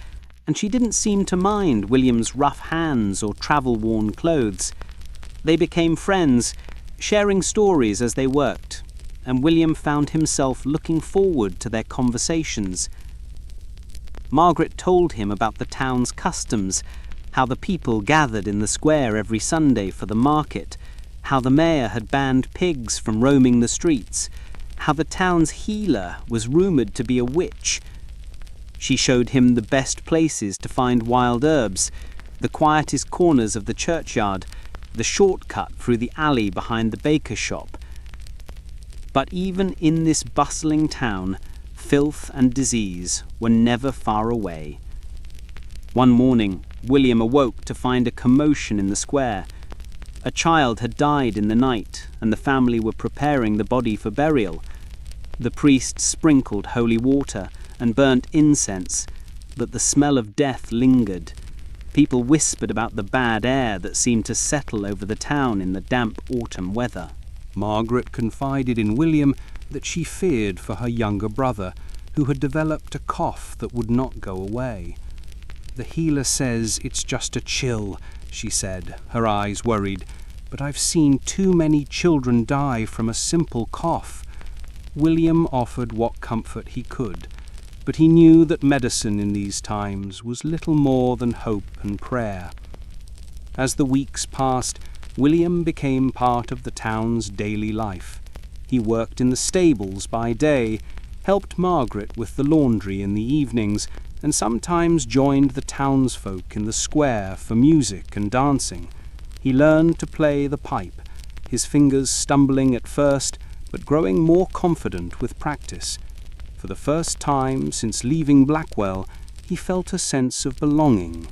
and she didn't seem to mind William's rough hands or travel-worn clothes. They became friends, sharing stories as they worked, and William found himself looking forward to their conversations. Margaret told him about the town's customs, how the people gathered in the square every Sunday for the market, how the mayor had banned pigs from roaming the streets, how the town's healer was rumoured to be a witch. She showed him the best places to find wild herbs, the quietest corners of the churchyard, the shortcut through the alley behind the baker's shop. But even in this bustling town, filth and disease were never far away. One morning, William awoke to find a commotion in the square. A child had died in the night, and the family were preparing the body for burial. The priest sprinkled holy water and burnt incense, but the smell of death lingered. People whispered about the bad air that seemed to settle over the town in the damp autumn weather. Margaret confided in William that she feared for her younger brother, who had developed a cough that would not go away. "The healer says it's just a chill," she said, her eyes worried. but I've seen too many children die from a simple cough." William offered what comfort he could, but he knew that medicine in these times was little more than hope and prayer. As the weeks passed, William became part of the town's daily life. He worked in the stables by day, helped Margaret with the laundry in the evenings, and sometimes joined the townsfolk in the square for music and dancing. He learned to play the pipe, his fingers stumbling at first, but growing more confident with practice. For the first time since leaving Blackwell, he felt a sense of belonging.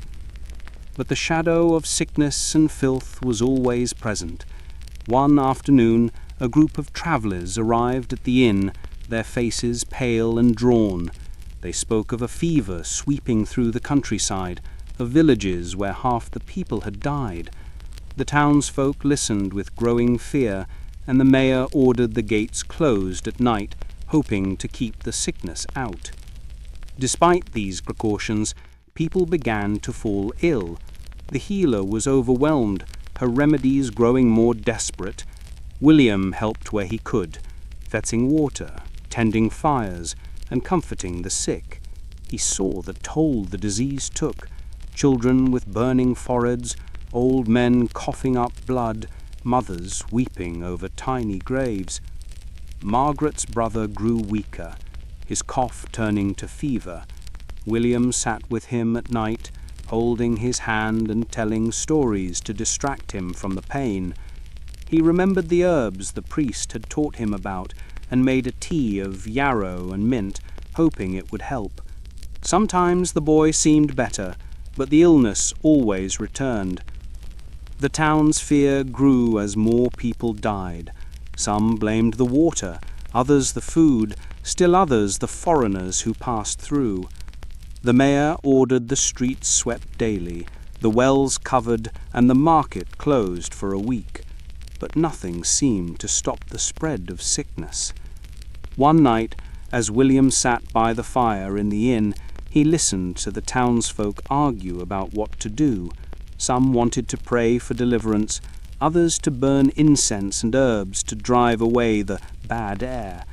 But the shadow of sickness and filth was always present. One afternoon, a group of travellers arrived at the inn, their faces pale and drawn. They spoke of a fever sweeping through the countryside, of villages where half the people had died. The townsfolk listened with growing fear, and the mayor ordered the gates closed at night, hoping to keep the sickness out. Despite these precautions, people began to fall ill. The healer was overwhelmed, her remedies growing more desperate. William helped where he could, fetching water, tending fires, and comforting the sick. He saw the toll the disease took, children with burning foreheads, old men coughing up blood, mothers weeping over tiny graves. Margaret's brother grew weaker, his cough turning to fever. William sat with him at night, holding his hand and telling stories to distract him from the pain. He remembered the herbs the priest had taught him about and made a tea of yarrow and mint, hoping it would help. Sometimes the boy seemed better, but the illness always returned. The town's fear grew as more people died. Some blamed the water, others the food, still others the foreigners who passed through. The mayor ordered the streets swept daily, the wells covered, and the market closed for a week. But nothing seemed to stop the spread of sickness. One night, as William sat by the fire in the inn, he listened to the townsfolk argue about what to do. Some wanted to pray for deliverance, others to burn incense and herbs to drive away the bad air.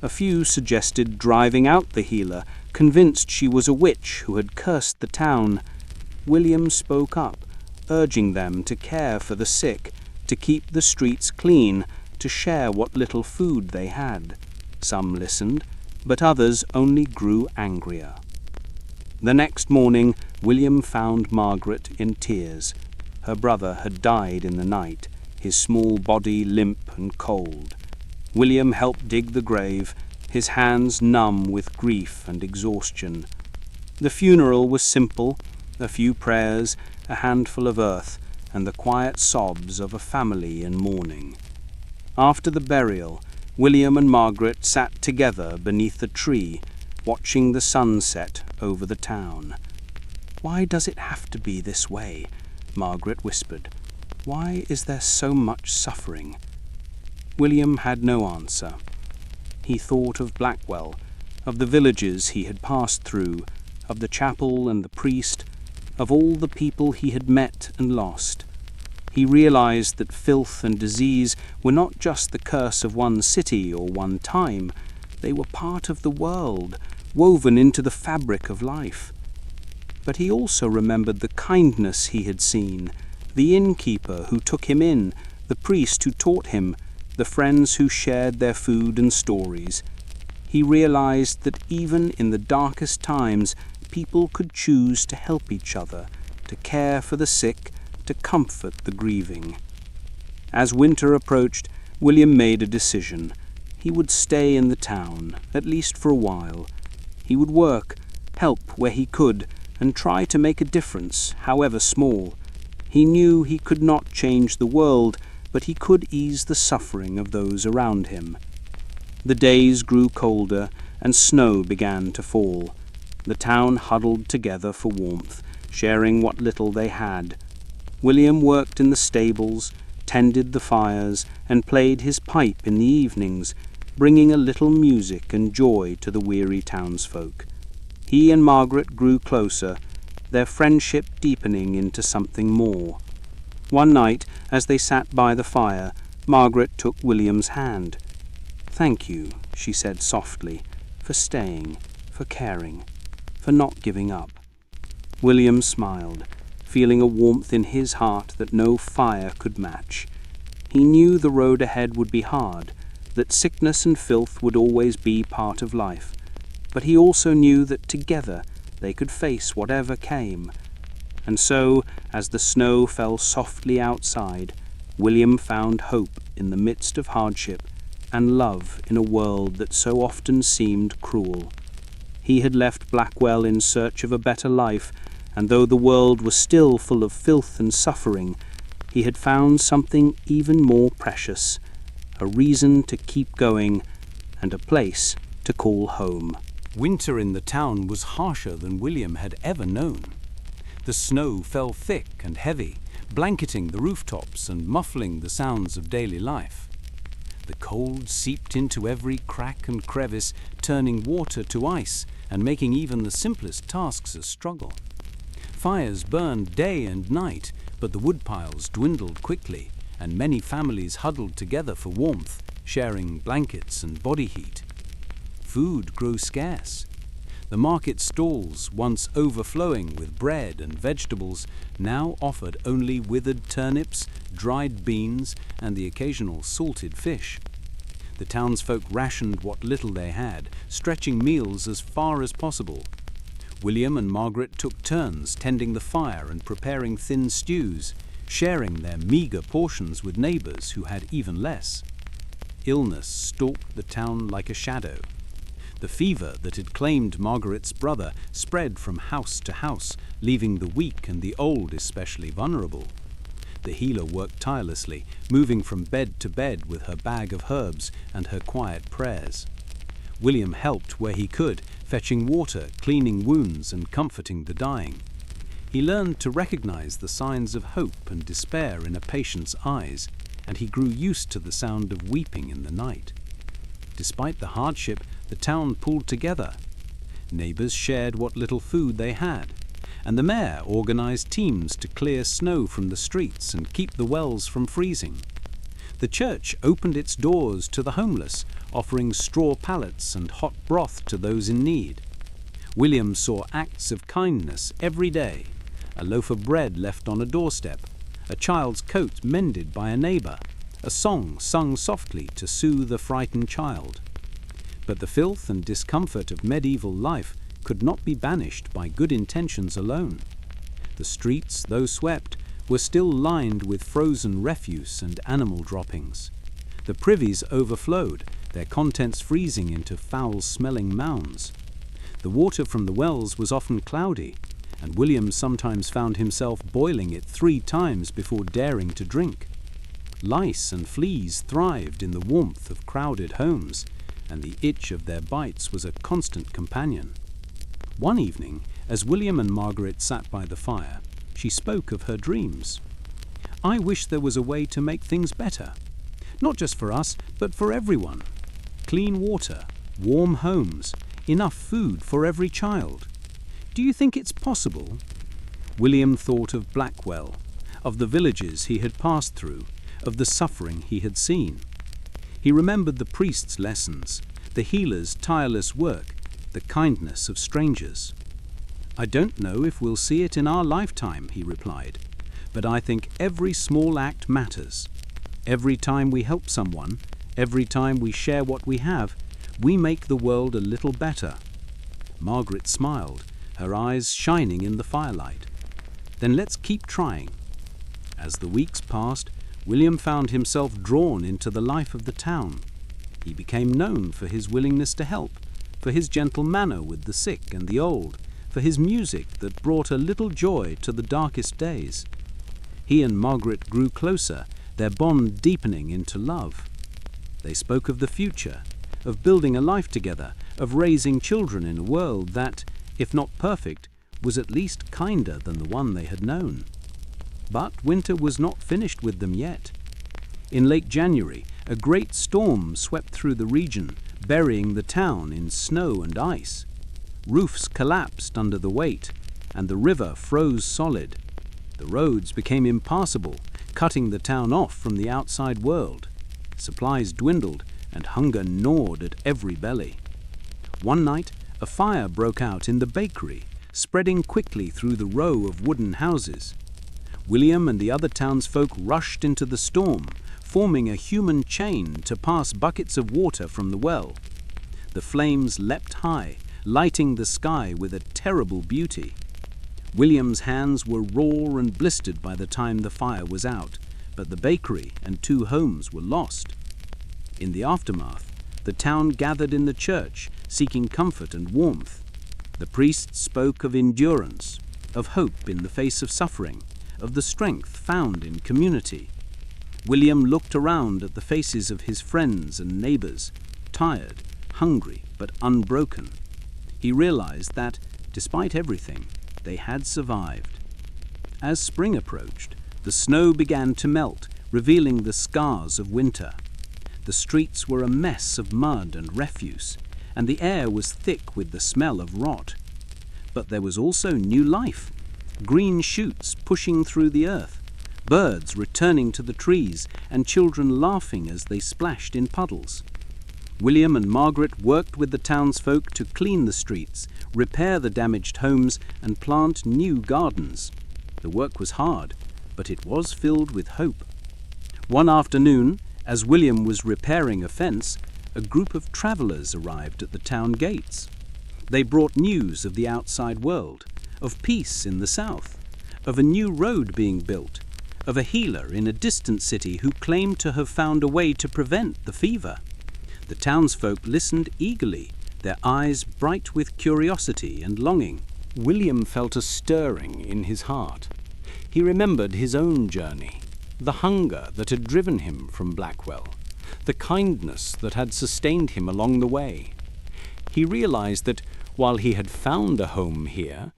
A few suggested driving out the healer, convinced she was a witch who had cursed the town. William spoke up, urging them to care for the sick, to keep the streets clean, to share what little food they had. Some listened, but others only grew angrier. The next morning, William found Margaret in tears. Her brother had died in the night, his small body limp and cold. William helped dig the grave, his hands numb with grief and exhaustion. The funeral was simple, a few prayers, a handful of earth, and the quiet sobs of a family in mourning. After the burial, William and Margaret sat together beneath a tree, watching the sunset over the town. "Why does it have to be this way?" Margaret whispered. "Why is there so much suffering?" William had no answer. He thought of Blackwell, of the villages he had passed through, of the chapel and the priest, of all the people he had met and lost. He realized that filth and disease were not just the curse of one city or one time. They were part of the world, woven into the fabric of life. But he also remembered the kindness he had seen, the innkeeper who took him in, the priest who taught him, the friends who shared their food and stories. He realized that even in the darkest times, people could choose to help each other, to care for the sick, to comfort the grieving. As winter approached, William made a decision. He would stay in the town, at least for a while. He would work, help where he could, and try to make a difference, however small. He knew he could not change the world, but he could ease the suffering of those around him. The days grew colder, and snow began to fall. The town huddled together for warmth, sharing what little they had. William worked in the stables, tended the fires, and played his pipe in the evenings, bringing a little music and joy to the weary townsfolk. He and Margaret grew closer, their friendship deepening into something more. One night, as they sat by the fire, Margaret took William's hand. "Thank you," she said softly, "for staying, for caring, for not giving up." William smiled, feeling a warmth in his heart that no fire could match. He knew the road ahead would be hard, that sickness and filth would always be part of life, but he also knew that together they could face whatever came. And so, as the snow fell softly outside, William found hope in the midst of hardship and love in a world that so often seemed cruel. He had left Blackwell in search of a better life, and though the world was still full of filth and suffering, he had found something even more precious, a reason to keep going and a place to call home. Winter in the town was harsher than William had ever known. The snow fell thick and heavy, blanketing the rooftops and muffling the sounds of daily life. The cold seeped into every crack and crevice, turning water to ice and making even the simplest tasks a struggle. Fires burned day and night, but the woodpiles dwindled quickly, and many families huddled together for warmth, sharing blankets and body heat. Food grew scarce. The market stalls, once overflowing with bread and vegetables, now offered only withered turnips, dried beans, and the occasional salted fish. The townsfolk rationed what little they had, stretching meals as far as possible. William and Margaret took turns tending the fire and preparing thin stews, sharing their meagre portions with neighbors who had even less. Illness stalked the town like a shadow. The fever that had claimed Margaret's brother spread from house to house, leaving the weak and the old especially vulnerable. The healer worked tirelessly, moving from bed to bed with her bag of herbs and her quiet prayers. William helped where he could, fetching water, cleaning wounds, and comforting the dying. He learned to recognize the signs of hope and despair in a patient's eyes, and he grew used to the sound of weeping in the night. Despite the hardship, the town pulled together. Neighbors shared what little food they had, and the mayor organized teams to clear snow from the streets and keep the wells from freezing. The church opened its doors to the homeless, offering straw pallets and hot broth to those in need. William saw acts of kindness every day: a loaf of bread left on a doorstep, a child's coat mended by a neighbor, a song sung softly to soothe a frightened child. But the filth and discomfort of medieval life could not be banished by good intentions alone. The streets, though swept, were still lined with frozen refuse and animal droppings. The privies overflowed, their contents freezing into foul-smelling mounds. The water from the wells was often cloudy, and William sometimes found himself boiling it 3 times before daring to drink. Lice and fleas thrived in the warmth of crowded homes, and the itch of their bites was a constant companion. One evening, as William and Margaret sat by the fire, she spoke of her dreams. "I wish there was a way to make things better, not just for us, but for everyone. Clean water, warm homes, enough food for every child. Do you think it's possible?" William thought of Blackwell, of the villages he had passed through, of the suffering he had seen. He remembered the priest's lessons, the healer's tireless work, the kindness of strangers. "I don't know if we'll see it in our lifetime," he replied, "but I think every small act matters. Every time we help someone, every time we share what we have, we make the world a little better." Margaret smiled, her eyes shining in the firelight. "Then let's keep trying." As the weeks passed, William found himself drawn into the life of the town. He became known for his willingness to help, for his gentle manner with the sick and the old, for his music that brought a little joy to the darkest days. He and Margaret grew closer, their bond deepening into love. They spoke of the future, of building a life together, of raising children in a world that, if not perfect, was at least kinder than the one they had known. But winter was not finished with them yet. In late January, a great storm swept through the region, burying the town in snow and ice. Roofs collapsed under the weight, and the river froze solid. The roads became impassable, cutting the town off from the outside world. Supplies dwindled, and hunger gnawed at every belly. One night, a fire broke out in the bakery, spreading quickly through the row of wooden houses. William and the other townsfolk rushed into the storm, forming a human chain to pass buckets of water from the well. The flames leapt high, lighting the sky with a terrible beauty. William's hands were raw and blistered by the time the fire was out, but the bakery and 2 homes were lost. In the aftermath, the town gathered in the church, seeking comfort and warmth. The priests spoke of endurance, of hope in the face of suffering, of the strength found in community. William looked around at the faces of his friends and neighbors, tired, hungry, but unbroken. He realized that, despite everything, they had survived. As spring approached, the snow began to melt, revealing the scars of winter. The streets were a mess of mud and refuse, and the air was thick with the smell of rot. But there was also new life, green shoots pushing through the earth, birds returning to the trees, and children laughing as they splashed in puddles. William and Margaret worked with the townsfolk to clean the streets, repair the damaged homes, and plant new gardens. The work was hard, but it was filled with hope. One afternoon, as William was repairing a fence, a group of travelers arrived at the town gates. They brought news of the outside world, of peace in the south, of a new road being built, of a healer in a distant city who claimed to have found a way to prevent the fever. The townsfolk listened eagerly, their eyes bright with curiosity and longing. William felt a stirring in his heart. He remembered his own journey, the hunger that had driven him from Blackwell, the kindness that had sustained him along the way. He realized that while he had found a home here,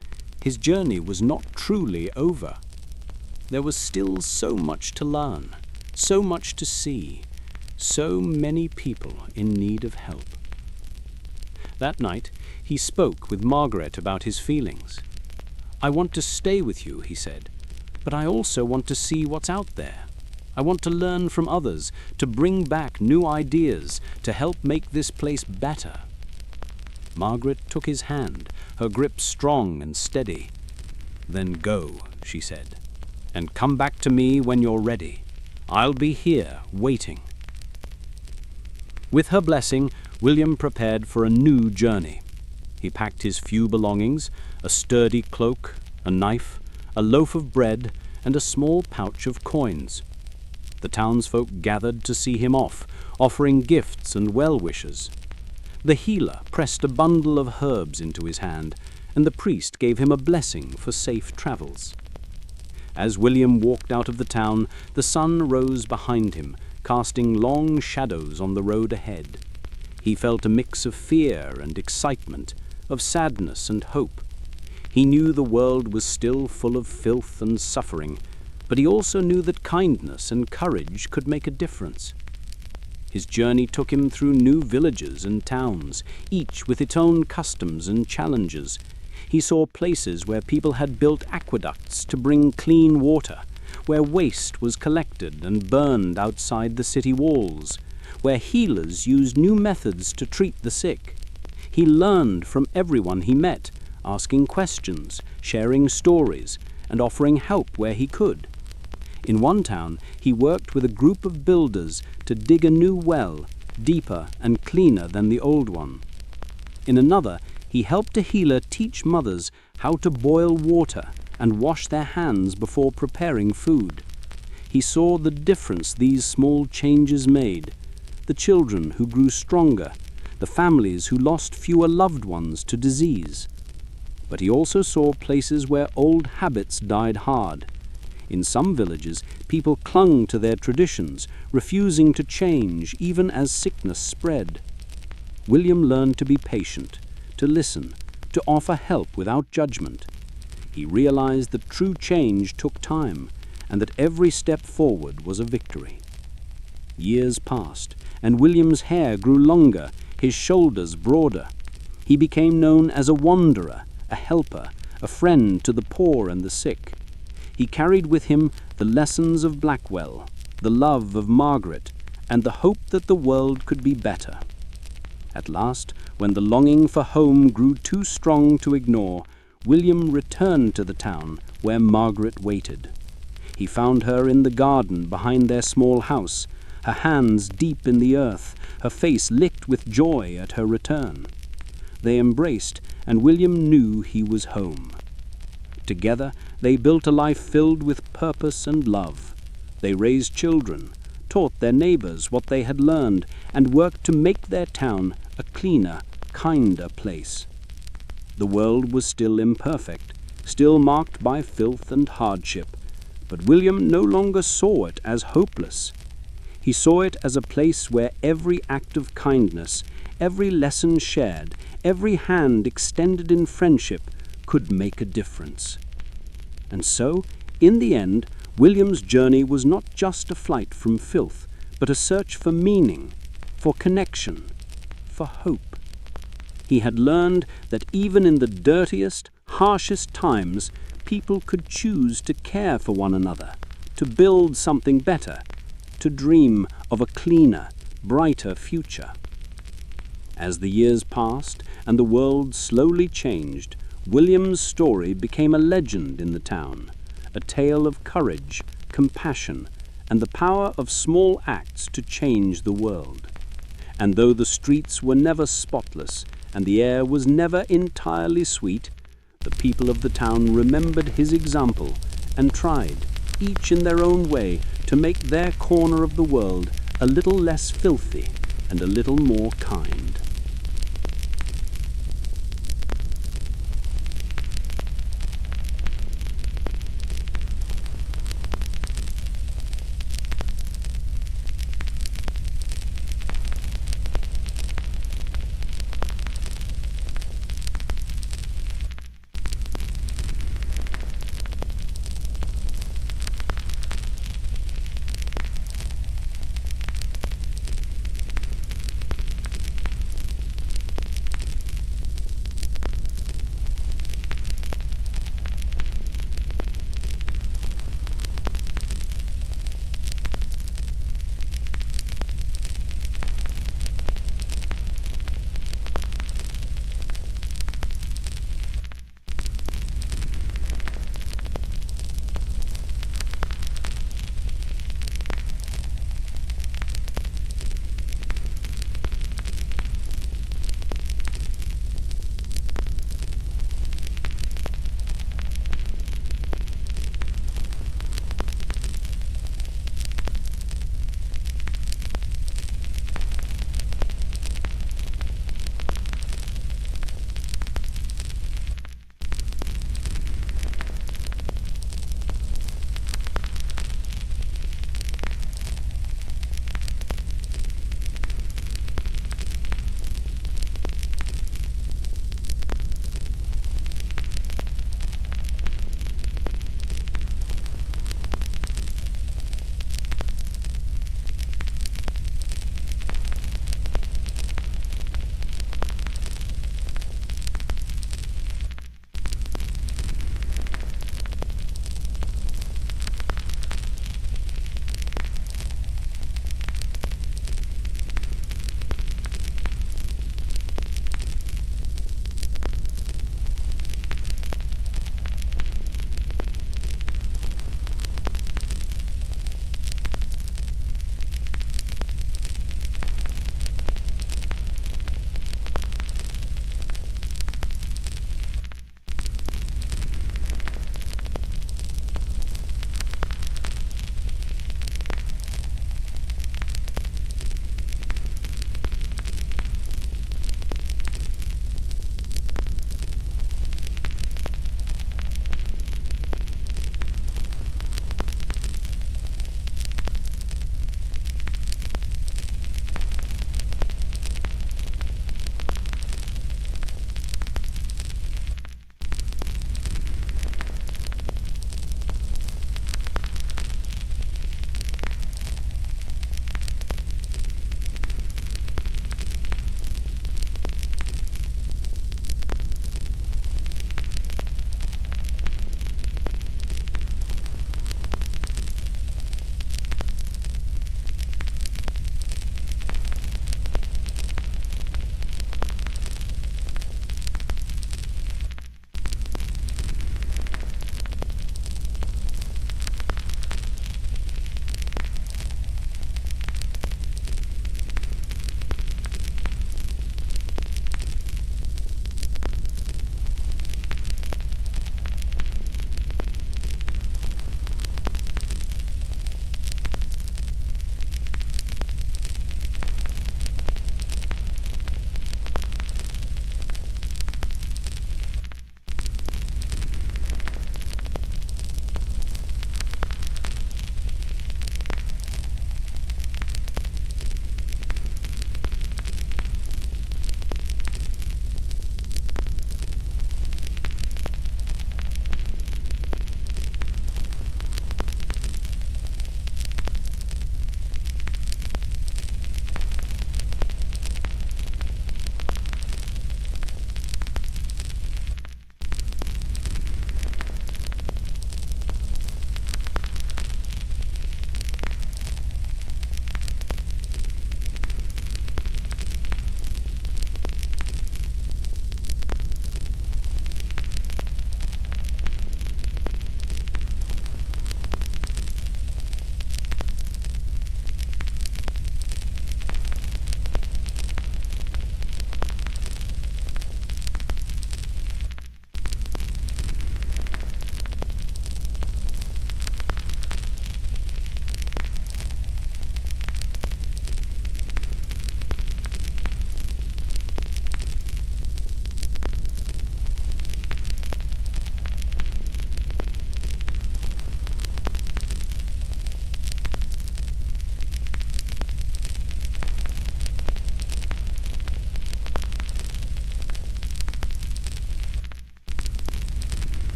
his journey was not truly over. There was still so much to learn, so much to see, so many people in need of help. That night, he spoke with Margaret about his feelings. "I want to stay with you," he said, "but I also want to see what's out there. I want to learn from others, to bring back new ideas, to help make this place better." Margaret took his hand, her grip strong and steady. "Then go," she said, "and come back to me when you're ready. I'll be here, waiting." With her blessing, William prepared for a new journey. He packed his few belongings, a sturdy cloak, a knife, a loaf of bread, and a small pouch of coins. The townsfolk gathered to see him off, offering gifts and well-wishes. The healer pressed a bundle of herbs into his hand, and the priest gave him a blessing for safe travels. As William walked out of the town, the sun rose behind him, casting long shadows on the road ahead. He felt a mix of fear and excitement, of sadness and hope. He knew the world was still full of filth and suffering, but he also knew that kindness and courage could make a difference. His journey took him through new villages and towns, each with its own customs and challenges. He saw places where people had built aqueducts to bring clean water, where waste was collected and burned outside the city walls, where healers used new methods to treat the sick. He learned from everyone he met, asking questions, sharing stories, and offering help where he could. In one town, he worked with a group of builders to dig a new well, deeper and cleaner than the old one. In another, he helped a healer teach mothers how to boil water and wash their hands before preparing food. He saw the difference these small changes made, the children who grew stronger, the families who lost fewer loved ones to disease. But he also saw places where old habits died hard. In some villages, people clung to their traditions, refusing to change even as sickness spread. William learned to be patient, to listen, to offer help without judgment. He realized that true change took time, and that every step forward was a victory. Years passed, and William's hair grew longer, his shoulders broader. He became known as a wanderer, a helper, a friend to the poor and the sick. He carried with him the lessons of Blackwell, the love of Margaret, and the hope that the world could be better. At last, when the longing for home grew too strong to ignore, William returned to the town where Margaret waited. He found her in the garden behind their small house, her hands deep in the earth, her face lit with joy at her return. They embraced, and William knew he was home. Together, they built a life filled with purpose and love. They raised children, taught their neighbors what they had learned, and worked to make their town a cleaner, kinder place. The world was still imperfect, still marked by filth and hardship, but William no longer saw it as hopeless. He saw it as a place where every act of kindness, every lesson shared, every hand extended in friendship could make a difference. And so, in the end, William's journey was not just a flight from filth, but a search for meaning, for connection, for hope. He had learned that even in the dirtiest, harshest times, people could choose to care for one another, to build something better, to dream of a cleaner, brighter future. As the years passed and the world slowly changed, William's story became a legend in the town, a tale of courage, compassion, and the power of small acts to change the world. And though the streets were never spotless and the air was never entirely sweet, the people of the town remembered his example and tried, each in their own way, to make their corner of the world a little less filthy and a little more kind.